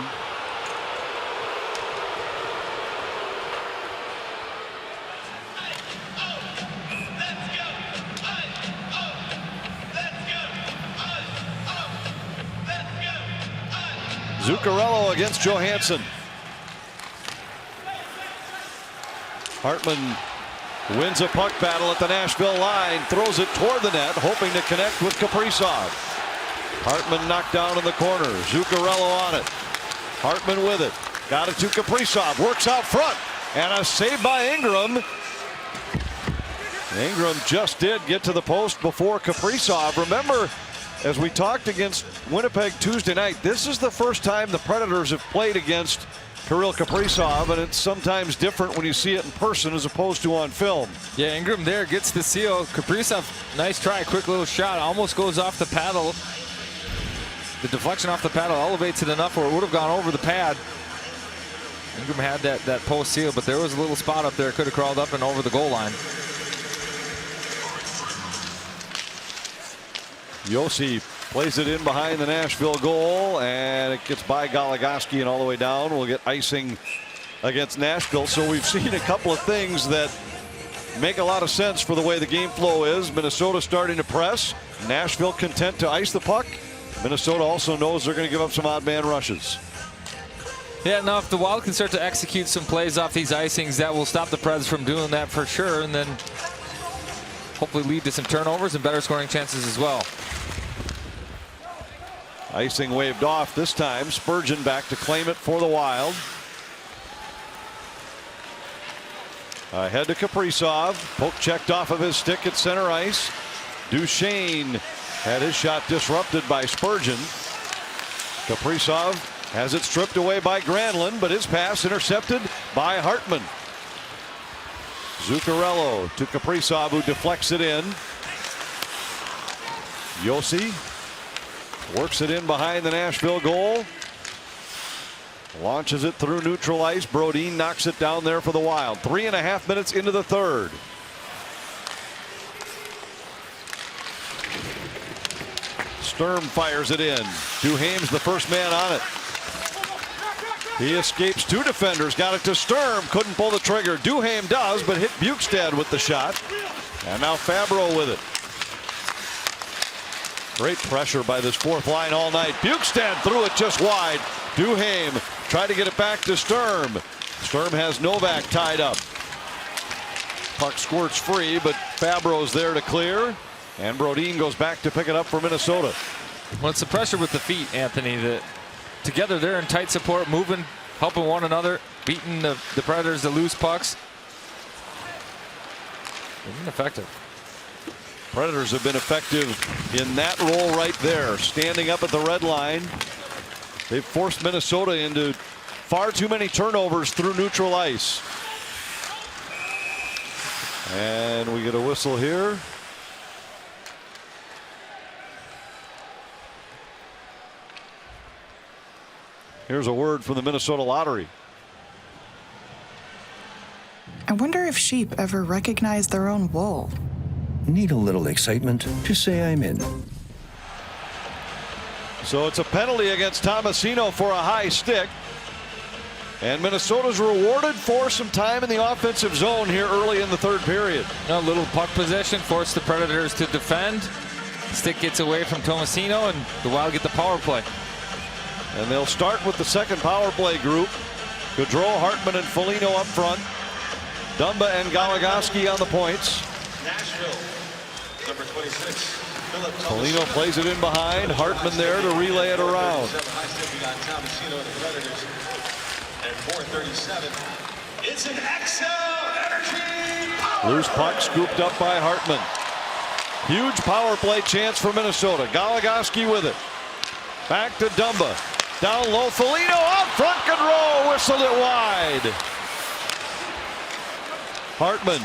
Zuccarello against Johansson. Hartman wins a puck battle at the Nashville line, throws it toward the net, hoping to connect with Kaprizov. Hartman knocked down in the corner. Zuccarello on it. Hartman with it. Got it to Kaprizov. Works out front. And a save by Ingram. Ingram just did get to the post before Kaprizov. Remember, as we talked against Winnipeg Tuesday night, this is the first time the Predators have played against Kirill Kaprizov, and it's sometimes different when you see it in person as opposed to on film. Yeah, Ingram there gets the seal. Kaprizov, nice try, quick little shot, almost goes off the paddle. The deflection off the paddle elevates it enough where it would have gone over the pad. Ingram had that post seal, but there was a little spot up there, could have crawled up and over the goal line. Yossi plays it in behind the Nashville goal, and it gets by Goligoski and all the way down. We'll get icing against Nashville. So we've seen a couple of things that make a lot of sense for the way the game flow is. Minnesota starting to press. Nashville content to ice the puck. Minnesota also knows they're going to give up some odd man rushes. Yeah, now if the Wild can start to execute some plays off these icings, that will stop the Preds from doing that for sure, and then hopefully lead to some turnovers and better scoring chances as well. Icing waved off this time. Spurgeon back to claim it for the Wild. Ahead to Kaprizov. Poke checked off of his stick at center ice. Duchesne had his shot disrupted by Spurgeon. Kaprizov has it stripped away by Granlund, but his pass intercepted by Hartman. Zuccarello to Kaprizov, who deflects it in. Yossi works it in behind the Nashville goal. Launches it through neutral ice. Brodin knocks it down there for the Wild. 3.5 minutes into the third. Sturm fires it in. Duhaime's the first man on it. He escapes two defenders. Got it to Sturm. Couldn't pull the trigger. Duhaime does, but hit Bukestad with the shot. And now Fabro with it. Great pressure by this fourth line all night. Bukestad threw it just wide. Duhaime tried to get it back to Sturm. Sturm has Novak tied up. Puck squirts free, but Fabro's there to clear. And Brodin goes back to pick it up for Minnesota. Well, it's the pressure with the feet, Anthony. That together they're in tight support, moving, helping one another, beating the Predators to loose pucks. They've been effective. Predators have been effective in that role right there, standing up at the red line. They've forced Minnesota into far too many turnovers through neutral ice. And we get a whistle here. Here's a word from the Minnesota Lottery. I wonder if sheep ever recognize their own wool. Need a little excitement? Just say I'm in. So it's a penalty against Tomasino for a high stick. And Minnesota's rewarded for some time in the offensive zone here early in the third period. A little puck possession forced the Predators to defend. Stick gets away from Tomasino, and the Wild get the power play. And they'll start with the second power play group. Gaudreau, Hartman, and Foligno up front. Dumba and Goligoski on the points. Nashville, number 26. Foligno plays it in behind. Hartman there to relay it around. And 437. It's an XL Energy. Loose puck scooped up by Hartman. Huge power play chance for Minnesota. Goligoski with it. Back to Dumba. Down low, Foligno out front. Gaudreau whistled it wide. Hartman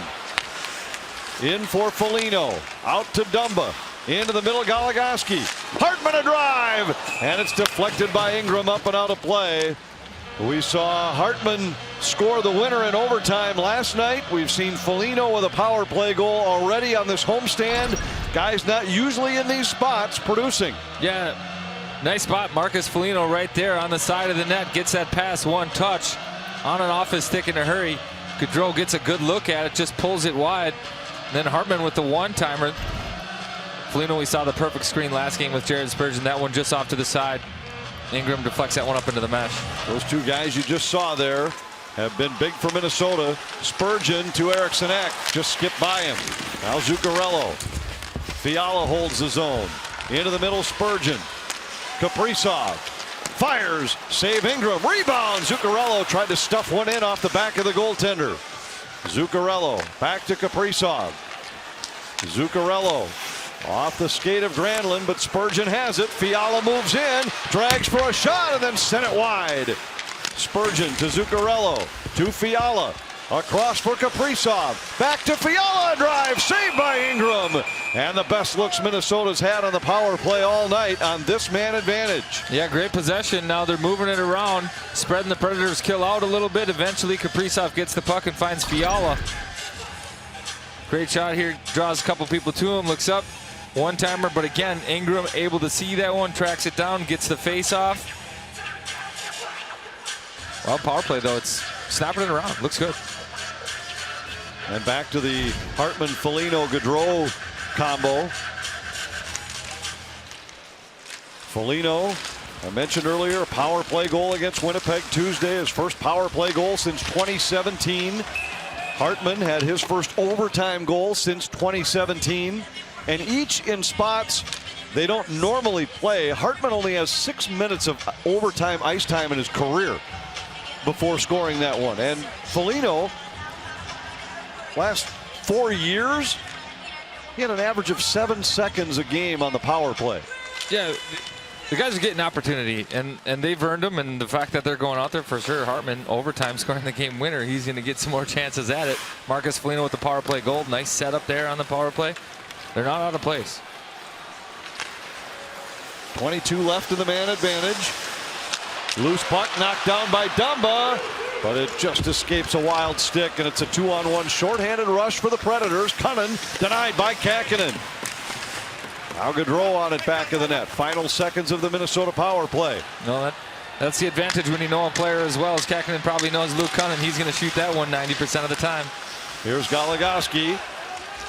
in for Foligno. Out to Dumba. Into the middle, Goligoski. Hartman a drive. And it's deflected by Ingram up and out of play. We saw Hartman score the winner in overtime last night. We've seen Foligno with a power play goal already on this homestand. Guys not usually in these spots producing. Yeah, nice spot. Marcus Foligno right there on the side of the net. Gets that pass, one touch. On and off his stick in a hurry. Gaudreau gets a good look at it, just pulls it wide. And then Hartman with the one-timer. Foligno, we saw the perfect screen last game with Jared Spurgeon. That one just off to the side. Ingram deflects that one up into the mesh. Those two guys you just saw there have been big for Minnesota. Spurgeon to Eriksson Ek. Just skipped by him. Now Zuccarello. Fiala holds the zone. Into the middle, Spurgeon. Kaprizov. Fires. Save Ingram. Rebound. Zuccarello tried to stuff one in off the back of the goaltender. Zuccarello back to Kaprizov. Zuccarello off the skate of Granlund, but Spurgeon has it. Fiala moves in, drags for a shot, and then sent it wide. Spurgeon to Zuccarello, to Fiala, across for Kaprizov, back to Fiala, drive, saved by Ingram. And the best looks Minnesota's had on the power play all night on this man advantage. Yeah, great possession. Now they're moving it around, spreading the Predators' kill out a little bit. Eventually Kaprizov gets the puck and finds Fiala. Great shot here, draws a couple people to him, looks up. One-timer, but again, Ingram able to see that one, tracks it down, gets the face-off. Well, power play, though. It's snapping it around. Looks good. And back to the Hartman, Foligno, Gaudreau combo. Foligno, I mentioned earlier, a power play goal against Winnipeg Tuesday. His first power play goal since 2017. Hartman had his first overtime goal since 2017. And each in spots they don't normally play. Hartman only has 6 minutes of overtime ice time in his career before scoring that one. And Foligno, last 4 years, he had an average of 7 seconds a game on the power play. Yeah, The guys are getting opportunity, and they've earned them, and the fact that they're going out there for sure. Hartman, overtime, scoring the game winner. He's going to get some more chances at it. Marcus Foligno with the power play goal. Nice setup there on the power play. They're not out of place. 22 left in the man advantage. Loose puck knocked down by Dumba, but it just escapes a wild stick, and it's a 2-on-1 shorthanded rush for the Predators. Cunnin denied by Kähkönen. Now Gaudreau on it, back of the net. Final seconds of the Minnesota power play. No, that's the advantage when you know a player as well as Kähkönen probably knows Luke Cunnin. He's going to shoot that one 90% of the time. Here's Goligoski.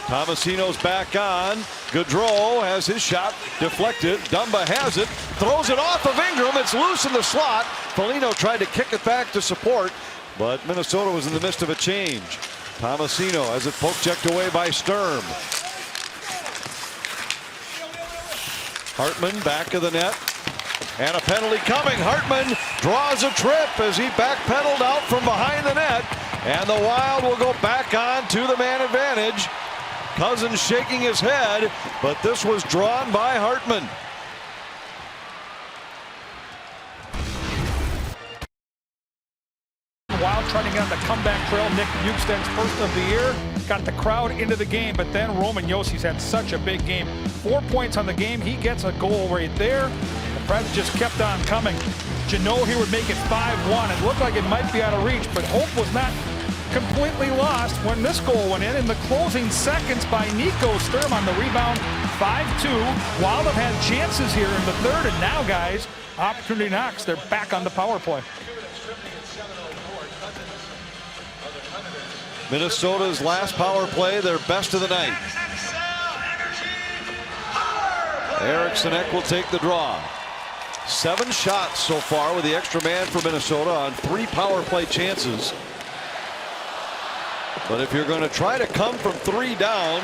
Tomasino's back on. Gaudreau has his shot deflected. Dumba has it. Throws it off of Ingram. It's loose in the slot. Foligno tried to kick it back to support, but Minnesota was in the midst of a change. Tomasino has it poke checked away by Sturm. Hartman back of the net. And a penalty coming. Hartman draws a trip as he backpedaled out from behind the net. And the Wild will go back on to the man advantage. Cousins shaking his head, but this was drawn by Hartman. Wild trying to get on the comeback trail. Nick Bukestad's first of the year. Got the crowd into the game, but then Roman Jossi's had such a big game. 4 points on the game. He gets a goal right there. The Preds just kept on coming. Jeannot here would make it 5-1. It looked like it might be out of reach, but hope was not completely lost when this goal went in the closing seconds by Nico Sturm on the rebound. 5-2. Wild have had chances here in the third, and now, guys, opportunity knocks. They're back on the power play. Minnesota's last power play, their best of the night. Eriksson Ek will take the draw. 7 shots so far with the extra man for Minnesota on 3 power play chances. But if you're going to try to come from 3 down,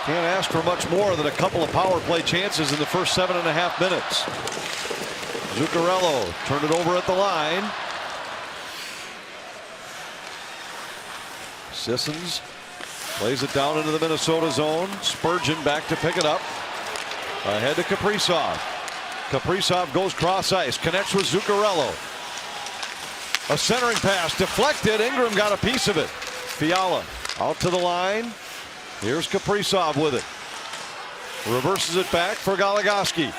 can't ask for much more than a couple of power play chances in the first 7.5 minutes. Zuccarello turned it over at the line. Sissons plays it down into the Minnesota zone. Spurgeon back to pick it up. Ahead to Kaprizov. Kaprizov goes cross ice, connects with Zuccarello. A centering pass deflected. Ingram got a piece of it. Fiala out to the line. Here's Kaprizov with it. Reverses it back for Goligoski.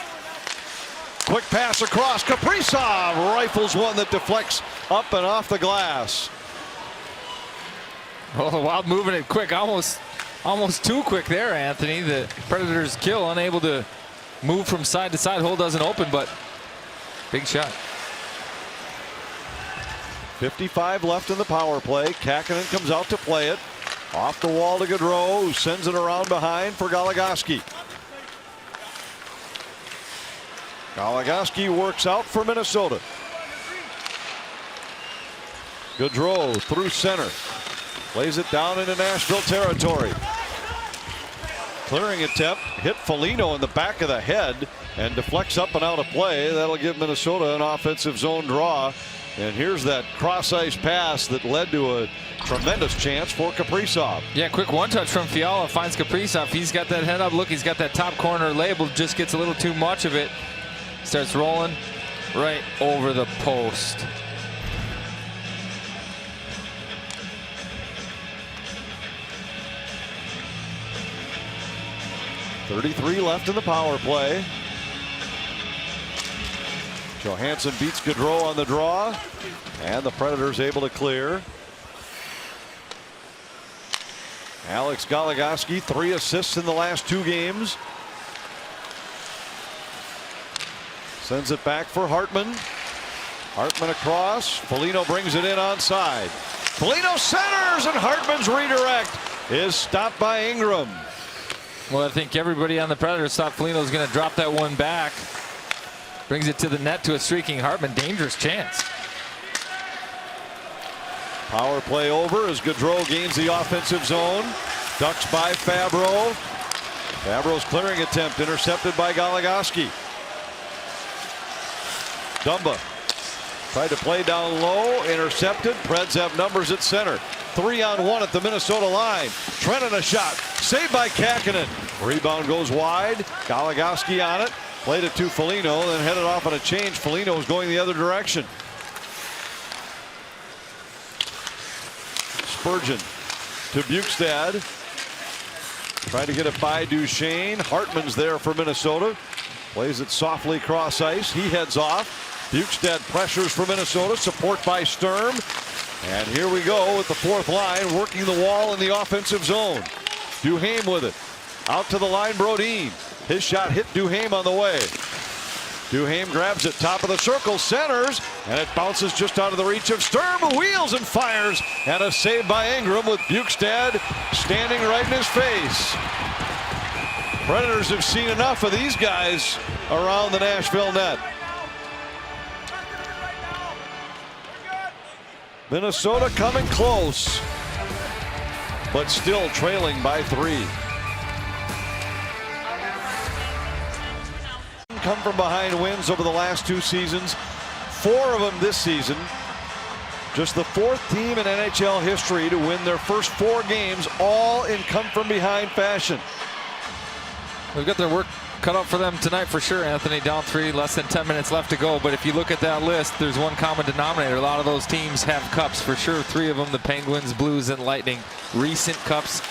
Quick pass across. Kaprizov rifles one that deflects up and off the glass. Well, the Wild moving it quick, almost too quick there, Anthony. The Predators kill, unable to move from side to side. Hole doesn't open, but big shot. 55 left in the power play. Kähkönen comes out to play it. Off the wall to Gaudreau, who sends it around behind for Goligoski. Goligoski works out for Minnesota. Gaudreau through center. Plays it down into Nashville territory. Clearing attempt, hit Foligno in the back of the head and deflects up and out of play. That'll give Minnesota an offensive zone draw. And here's that cross ice pass that led to a tremendous chance for Kaprizov. Yeah, quick one touch from Fiala finds Kaprizov. He's got that head up look. He's got that top corner label. Just gets a little too much of it. Starts rolling right over the post. .33 left in the power play. Johansson beats Gaudreau on the draw, and the Predators able to clear. Alex Goligoski, 3 assists in the last 2 games. Sends it back for Hartman. Hartman across. Foligno brings it in onside. Foligno centers, and Hartman's redirect is stopped by Ingram. Well, I think everybody on the Predators thought Foligno was going to drop that one back. Brings it to the net to a streaking Hartman. Dangerous chance. Power play over as Gaudreau gains the offensive zone. Ducks by Fabro. Fabro's clearing attempt intercepted by Goligoski. Dumba tried to play down low, intercepted. Preds have numbers at center. 3-on-1 at the Minnesota line. Trenton a shot. Saved by Kähkönen. Rebound goes wide. Goligoski on it. Played it to Foligno, then headed off on a change. Foligno was going the other direction. Spurgeon to Bukestad. Trying to get it by Duchesne. Hartman's there for Minnesota. Plays it softly cross ice. He heads off. Bukestad pressures for Minnesota. Support by Sturm. And here we go with the fourth line working the wall in the offensive zone. Duhaime with it. Out to the line, Brodin. His shot hit Duhaime on the way. Duhaime grabs it, top of the circle, centers, and it bounces just out of the reach of Sturm, who wheels and fires, and a save by Ingram with Bukestad standing right in his face. Predators have seen enough of these guys around the Nashville net. Minnesota coming close, but still trailing by 3. Come from behind wins over the last 2 seasons, 4 of them this season. Just the 4th team in NHL history to win their first 4 games, all in come from behind fashion. We've got their work cut out for them tonight for sure, Anthony. Down 3, less than 10 minutes left to go. But if you look at that list, there's one common denominator. A lot of those teams have cups for sure. 3 of them, the Penguins, Blues, and Lightning, recent cups.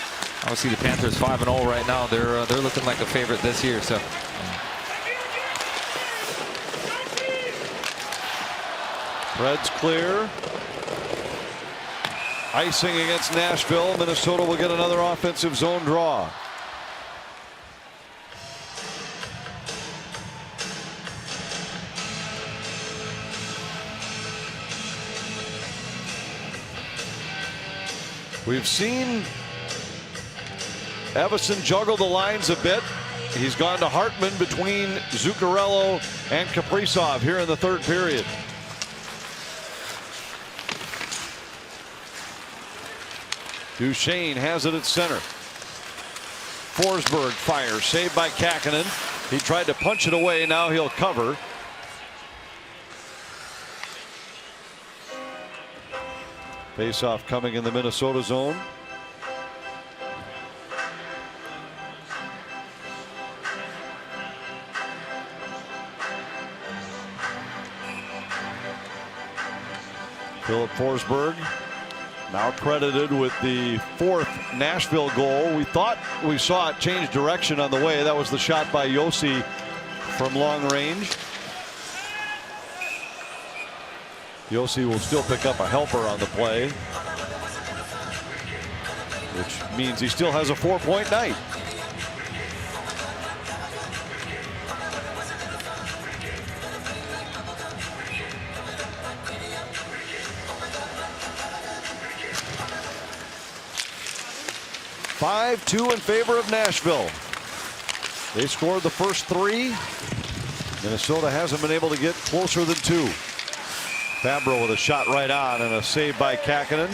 Obviously, the Panthers 5-0 right now. They're looking like a favorite this year. So. Preds clear. Icing against Nashville. Minnesota will get another offensive zone draw. We've seen Evason juggle the lines a bit. He's gone to Hartman between Zuccarello and Kaprizov here in the 3rd period. Duchesne has it at center. Forsberg fires, saved by Kakkonen. He tried to punch it away, now he'll cover. Face-off coming in the Minnesota zone. Philip Forsberg now credited with the 4th Nashville goal. We thought we saw it change direction on the way. That was the shot by Josi from long range. Josi will still pick up a helper on the play, which means he still has a 4-point night. (5-2) in favor of Nashville. They scored the first 3. Minnesota hasn't been able to get closer than 2. Fabro with a shot right on and a save by Kakkonen.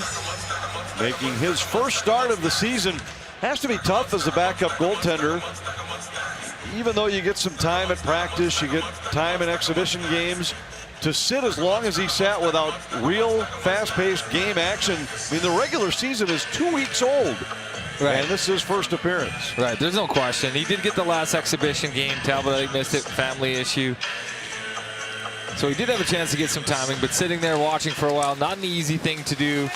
Making his first start of the season. Has to be tough as a backup goaltender. Even though you get some time at practice, you get time in exhibition games. To sit as long as he sat without real fast-paced game action. I mean, the regular season is 2 weeks old. Right. And this is his first appearance. Right, there's no question. He did get the last exhibition game. Talbot, I think, missed it, family issue. So he did have a chance to get some timing, but sitting there watching for a while, not an easy thing to do.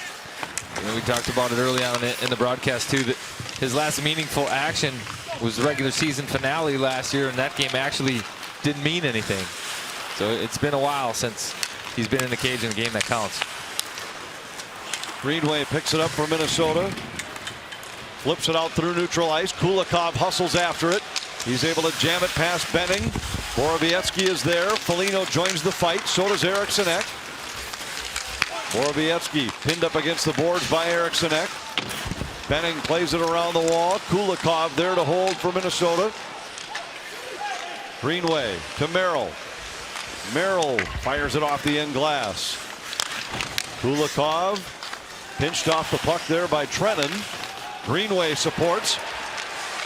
And we talked about it early on in the broadcast too, that his last meaningful action was the regular season finale last year, and that game actually didn't mean anything. So it's been a while since he's been in the cage in a game that counts. Greenway picks it up for Minnesota. Flips it out through neutral ice. Kulikov hustles after it. He's able to jam it past Benning. Borowiecki is there. Foligno joins the fight. So does Eriksson Ek. Borowiecki pinned up against the boards by Eriksson Ek. Benning plays it around the wall. Kulikov there to hold for Minnesota. Greenway to Merrill. Merrill fires it off the end glass. Kulikov pinched off the puck there by Trennan. Greenway supports.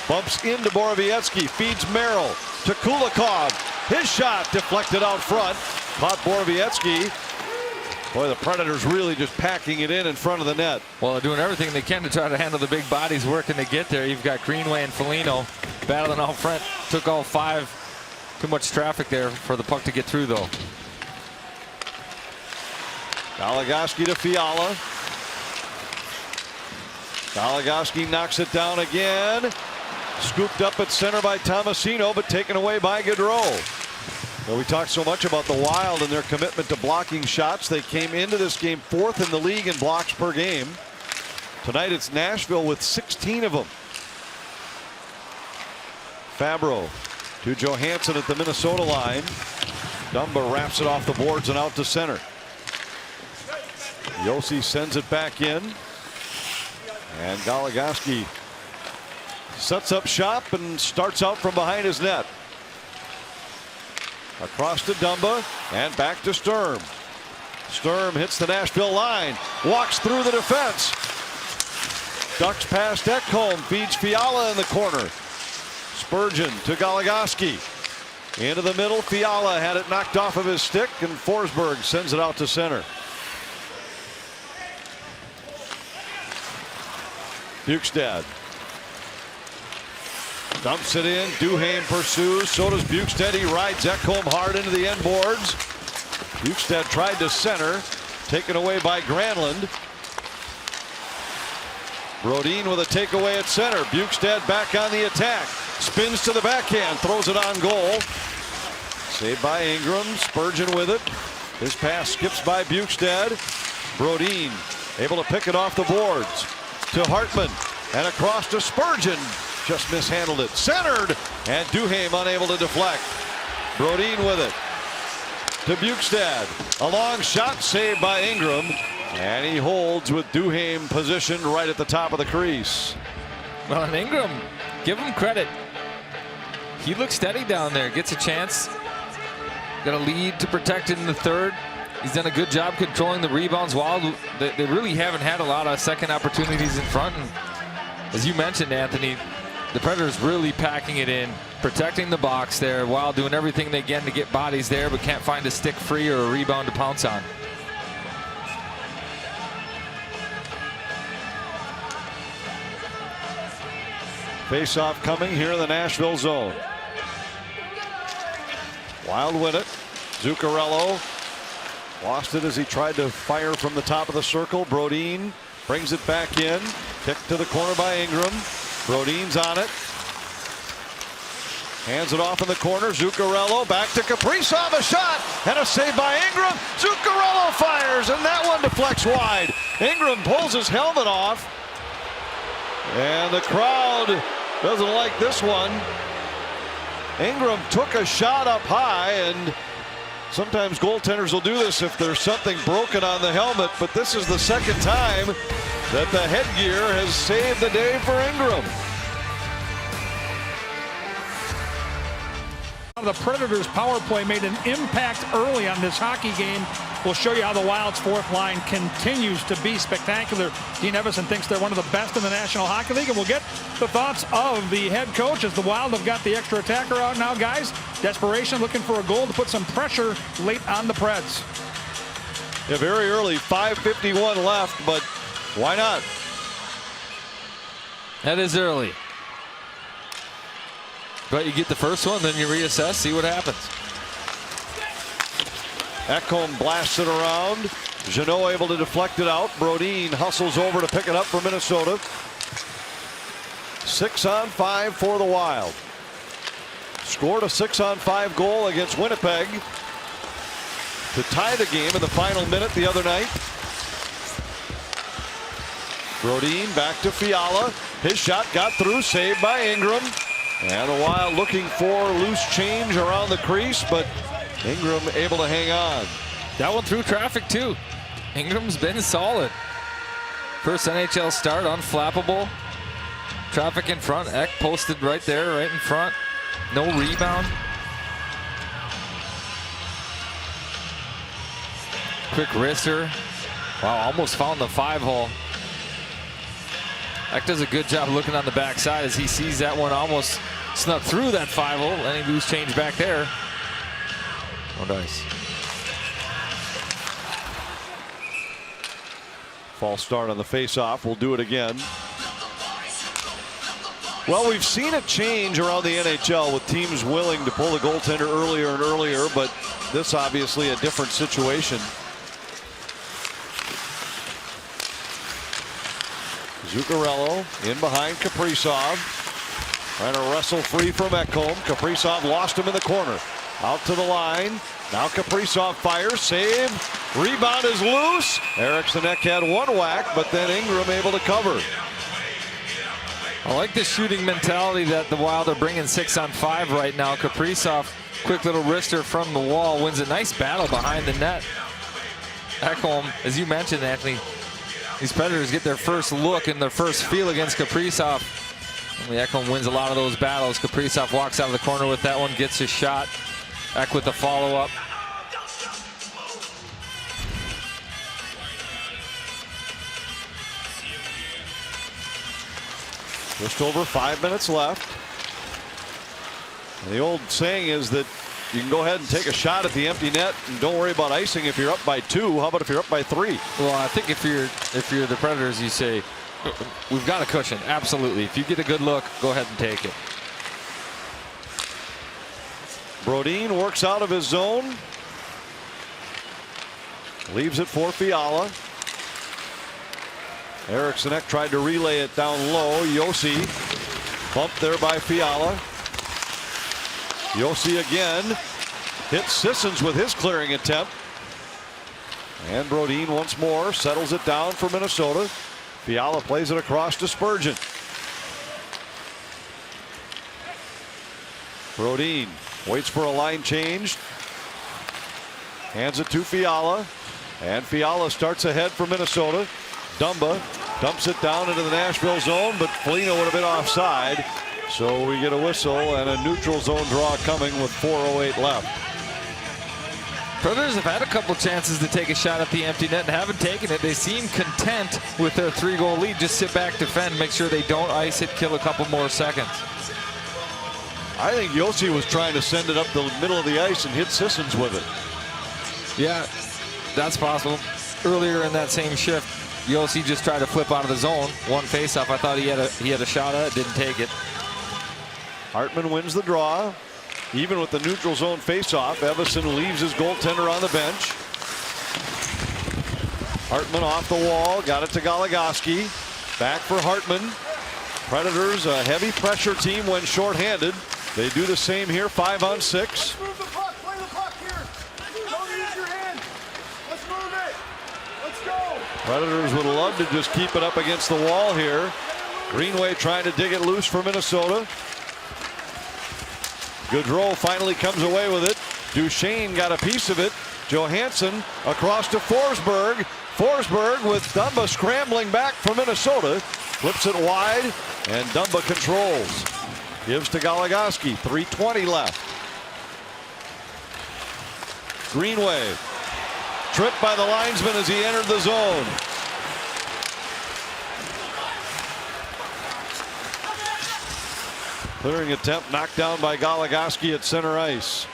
Bumps into Borowiecki. Feeds Merrill to Kulikov. His shot deflected out front. Caught Borowiecki. Boy, the Predators really just packing it in front of the net. Well, they're doing everything they can to try to handle the big bodies working to get there. You've got Greenway and Foligno battling out front. Took all 5 Too much traffic there for the puck to get through, though. Goligoski to Fiala. Goligoski knocks it down again. Scooped up at center by Tomasino, but taken away by Gaudreau. Well, we talked so much about the Wild and their commitment to blocking shots. They came into this game 4th in the league in blocks per game. Tonight it's Nashville with 16 of them. Fabro to Johansson at the Minnesota line. Dumba wraps it off the boards and out to center. Yossi sends it back in. And Goligoski sets up shop and starts out from behind his net. Across to Dumba and back to Sturm. Sturm hits the Nashville line. Walks through the defense. Ducks past Ekholm. Feeds Fiala in the corner. Spurgeon to Goligoski. Into the middle. Fiala had it knocked off of his stick, and Forsberg sends it out to center. Bukestad dumps it in. Duhaime pursues. So does Bukestad. He rides Ekholm hard into the end boards. Bukestad tried to center. Taken away by Granlund. Brodin with a takeaway at center. Bukestad back on the attack. Spins to the backhand. Throws it on goal. Saved by Ingram. Spurgeon with it. His pass skips by Bukestad. Brodin able to pick it off the boards. To Hartman. And across to Spurgeon. Just mishandled it. Centered. And Duhaime unable to deflect. Brodin with it. To Bukestad. A long shot saved by Ingram. And he holds with Duhaime positioned right at the top of the crease. Well, and Ingram, give him credit. He looks steady down there. Gets a chance. Got a lead to protect it in the third. He's done a good job controlling the rebounds. Wild, they really haven't had a lot of second opportunities in front. And as you mentioned, Anthony, the Predators really packing it in, protecting the box there, Wild doing everything they can to get bodies there, but can't find a stick free or a rebound to pounce on. Face-off coming here in the Nashville zone. Wild win it. Zuccarello lost it as he tried to fire from the top of the circle. Brodin brings it back in. Kicked to the corner by Ingram. Brodin's on it. Hands it off in the corner. Zuccarello back to Kaprizov. A shot and a save by Ingram. Zuccarello fires and that one deflects wide. Ingram pulls his helmet off. And the crowd doesn't like this one. Ingram took a shot up high, and sometimes goaltenders will do this if there's something broken on the helmet, but this is the second time that the headgear has saved the day for Ingram. The Predators' power play made an impact early on this hockey game. We'll show you how the Wild's fourth line continues to be spectacular. Dean Evison thinks they're one of the best in the National Hockey League, and we'll get the thoughts of the head coach as the Wild have got the extra attacker out now, guys. Desperation, looking for a goal to put some pressure late on the Preds. Yeah, very early, 5:51 left, but why not? That is early. But you get the first one, then you reassess, see what happens. Ekholm blasts it around. Jeannot able to deflect it out. Brodin hustles over to pick it up for Minnesota. 6-on-5 for the Wild. Scored a 6-on-5 goal against Winnipeg to tie the game in the final minute the other night. Brodin back to Fiala. His shot got through, saved by Ingram. And the Wild looking for loose change around the crease, but Ingram able to hang on. That one through traffic too. Ingram's been solid. First NHL start, unflappable. Traffic in front. Ek posted right there, right in front. No rebound. Quick wrister. Wow, almost found the 5-hole. Ek does a good job looking on the backside as he sees that one almost snuck through that 5-hole. Any loose change back there. Oh, nice. False start on the face-off. We'll do it again. Well, we've seen a change around the NHL with teams willing to pull the goaltender earlier and earlier, but this obviously a different situation. Zuccarello in behind Kaprizov, trying to wrestle free from Ekholm. Kaprizov lost him in the corner. Out to the line. Now Kaprizov fires, save, rebound is loose. Eriksson Ek had one whack, but then Ingram able to cover. I like the shooting mentality that the Wild are bringing 6-on-5 right now. Kaprizov, quick little wrister from the wall, wins a nice battle behind the net. Ekholm, as you mentioned, Anthony, these Predators get their first look and their first feel against Kaprizov. Only Ekholm wins a lot of those battles. Kaprizov walks out of the corner with that one, gets his shot. Ek with the follow-up. Just over 5 minutes left. And the old saying is that you can go ahead and take a shot at the empty net and don't worry about icing if you're up by 2. How about if you're up by 3? Well, I think if you're the Predators, you say, we've got a cushion. Absolutely. If you get a good look, go ahead and take it. Brodin works out of his zone. Leaves it for Fiala. Eriksson Ek tried to relay it down low. Josi bumped there by Fiala. Josi again hits Sissons with his clearing attempt. And Brodin once more settles it down for Minnesota. Fiala plays it across to Spurgeon. Brodin waits for a line change. Hands it to Fiala. And Fiala starts ahead for Minnesota. Dumba dumps it down into the Nashville zone, but Foligno would have been offside. So we get a whistle and a neutral zone draw coming with 4:08 left. Predators have had a couple chances to take a shot at the empty net and haven't taken it. They seem content with their 3-goal lead. Just sit back, defend, make sure they don't ice it, kill a couple more seconds. I think Josi was trying to send it up the middle of the ice and hit Sissons with it. Yeah, that's possible. Earlier in that same shift, Josi just tried to flip out of the zone. One faceoff. I thought he had a shot at it, didn't take it. Hartman wins the draw. Even with the neutral zone faceoff, Evason leaves his goaltender on the bench. Hartman off the wall, got it to Goligoski. Back for Hartman. Predators, a heavy pressure team when shorthanded. They do the same here, 5-on-6. Predators would love to just keep it up against the wall here. Greenway trying to dig it loose for Minnesota. Gaudreau finally comes away with it. Duchesne got a piece of it. Johansson across to Forsberg. Forsberg with Dumba scrambling back for Minnesota. Flips it wide, and Dumba controls. Gives to Goligoski. 3:20 left. Greenway. Tripped by the linesman as he entered the zone. Clearing attempt knocked down by Goligoski at center ice.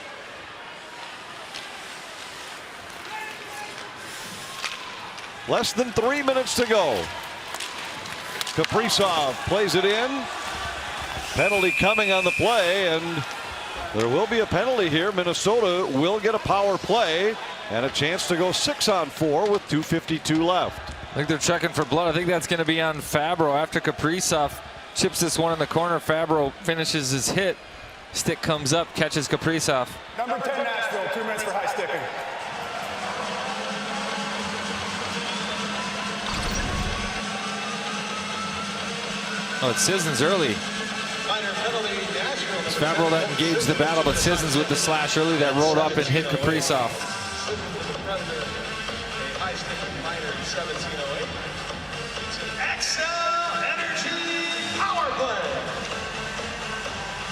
Less than 3 minutes to go. Kaprizov plays it in. Penalty coming on the play, and there will be a penalty here. Minnesota will get a power play and a chance to go 6-on-4 with 2:52 left. I think they're checking for blood. I think that's going to be on Fabro after Kaprizov chips this one in the corner. Fabro finishes his hit. Stick comes up, catches Kaprizov. Number 10 Nashville, 2 minutes for high sticking. Oh, it's Sissons early. It's Fabro that engaged the battle, but Sissons with the slash early that rolled up and hit Kaprizov.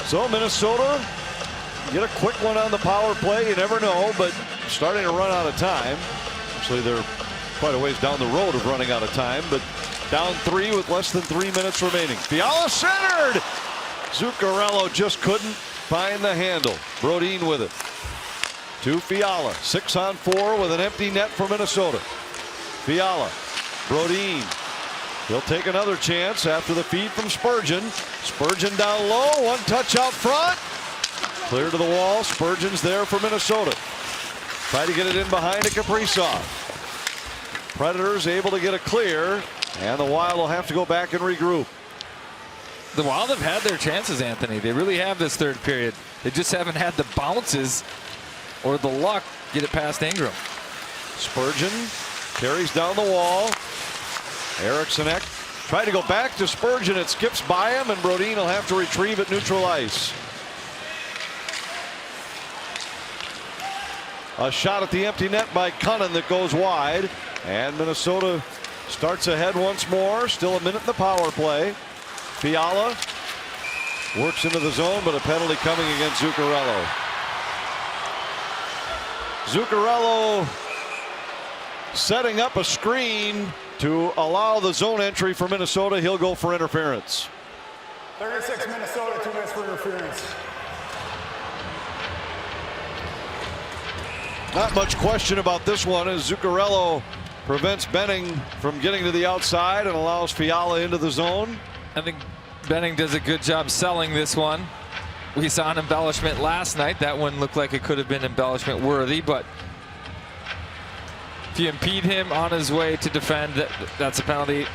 So Minnesota get a quick one on the power play. You never know, but starting to run out of time. Actually, they're quite a ways down the road of running out of time, but down 3 with less than 3 minutes remaining. Fiala centered. Zuccarello just couldn't find the handle. Brodin with it. To Fiala. 6-on-4 with an empty net for Minnesota. Fiala. Brodin. He'll take another chance after the feed from Spurgeon. Spurgeon down low, one touch out front. Clear to the wall. Spurgeon's there for Minnesota. Try to get it in behind to Kaprizov. Predators able to get a clear, and the Wild will have to go back and regroup. The Wild have had their chances, Anthony. They really have this third period. They just haven't had the bounces or the luck get it past Ingram. Spurgeon carries down the wall. Eriksson tried to go back to Spurgeon. It skips by him, and Brodin will have to retrieve at neutral ice. A shot at the empty net by Cunnin that goes wide, and Minnesota starts ahead once more. Still a minute in the power play. Fiala works into the zone, but a penalty coming against Zuccarello. Zuccarello setting up a screen to allow the zone entry for Minnesota. He'll go for interference. 36 Minnesota, 2 minutes for interference. Not much question about this one as Zuccarello prevents Benning from getting to the outside and allows Fiala into the zone. I think Benning does a good job selling this one. We saw an embellishment last night. That one looked like it could have been embellishment worthy, but if you impede him on his way to defend, that's a penalty.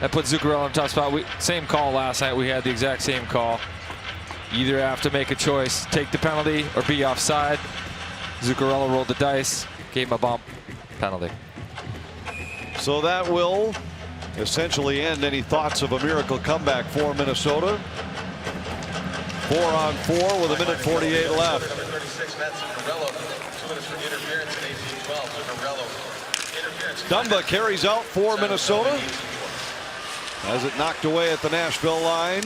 That puts Zuccarello in a tough spot. Same call last night. We had the exact same call. Either have to make a choice, take the penalty or be offside. Zuccarello rolled the dice, gave him a bump, penalty. So that will essentially end any thoughts of a miracle comeback for Minnesota. 4-on-4 with 1:48 left. Number 36, Matt Zuccarello. 2 minutes for interference in 18-12. Zuccarello. Dumba carries out for Minnesota. Has it knocked away at the Nashville line.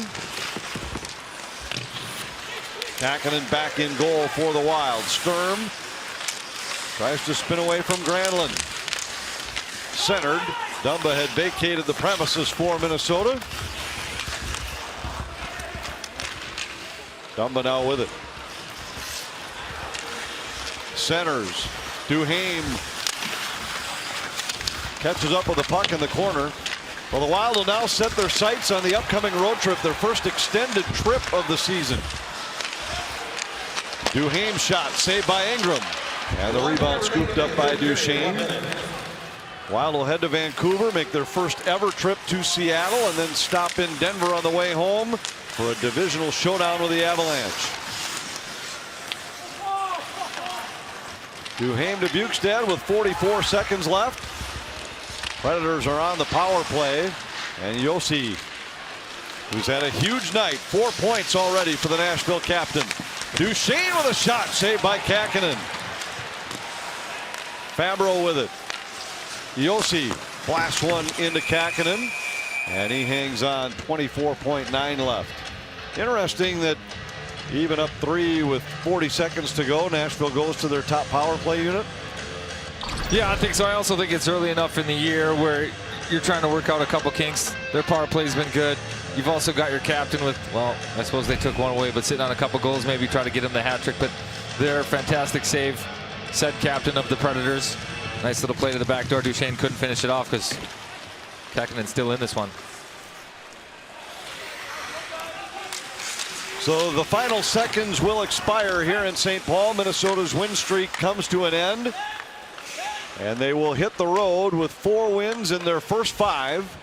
Kähkönen back in goal for the Wild. Sturm tries to spin away from Granlund. Centered. Dumba had vacated the premises for Minnesota. Dumba now with it. Centers. Duhaime catches up with the puck in the corner. Well, the Wild will now set their sights on the upcoming road trip, their first extended trip of the season. Duhaime shot saved by Ingram, and the rebound scooped up by Duchesne. Wild will head to Vancouver, make their first ever trip to Seattle, and then stop in Denver on the way home for a divisional showdown with the Avalanche. Duhaime to Bjugstad with 44 seconds left. Predators are on the power play, and Josi, who's had a huge night, 4 points already for the Nashville captain. Duchesne with a shot saved by Kähkönen. Fabro with it. Josi blasts one into Kähkönen, and he hangs on. 24.9 left. Interesting that even up 3 with 40 seconds to go, Nashville goes to their top power play unit. Yeah, I think so. I also think it's early enough in the year where you're trying to work out a couple kinks. Their power play's been good. You've also got your captain with, well, I suppose they took one away, but sitting on a couple goals, maybe try to get him the hat trick. But they're a fantastic save. Said captain of the Predators. Nice little play to the back door. Duchesne couldn't finish it off because Kähkönen's still in this one. So the final seconds will expire here in St. Paul. Minnesota's win streak comes to an end, and they will hit the road with 4 wins in their first 5.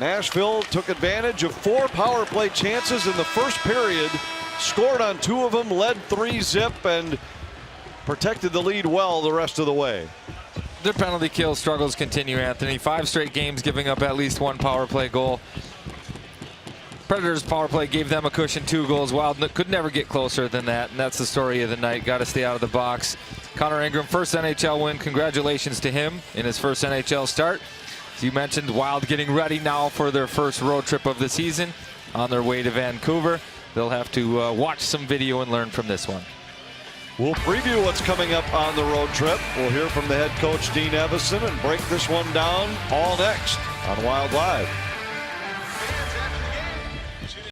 Nashville took advantage of 4 power play chances in the first period, scored on 2 of them, led 3-0, and protected the lead well the rest of the way. Their penalty kill struggles continue, Anthony. 5 straight games giving up at least 1 power play goal. Predators power play gave them a cushion, 2 goals. Wild could never get closer than that, and that's the story of the night. Got to stay out of the box. Connor Ingram, first NHL win. Congratulations to him in his first NHL start. As you mentioned, Wild getting ready now for their first road trip of the season on their way to Vancouver. They'll have to watch some video and learn from this one. We'll preview what's coming up on the road trip. We'll hear from the head coach, Dean Evason, and break this one down all next on Wild Live.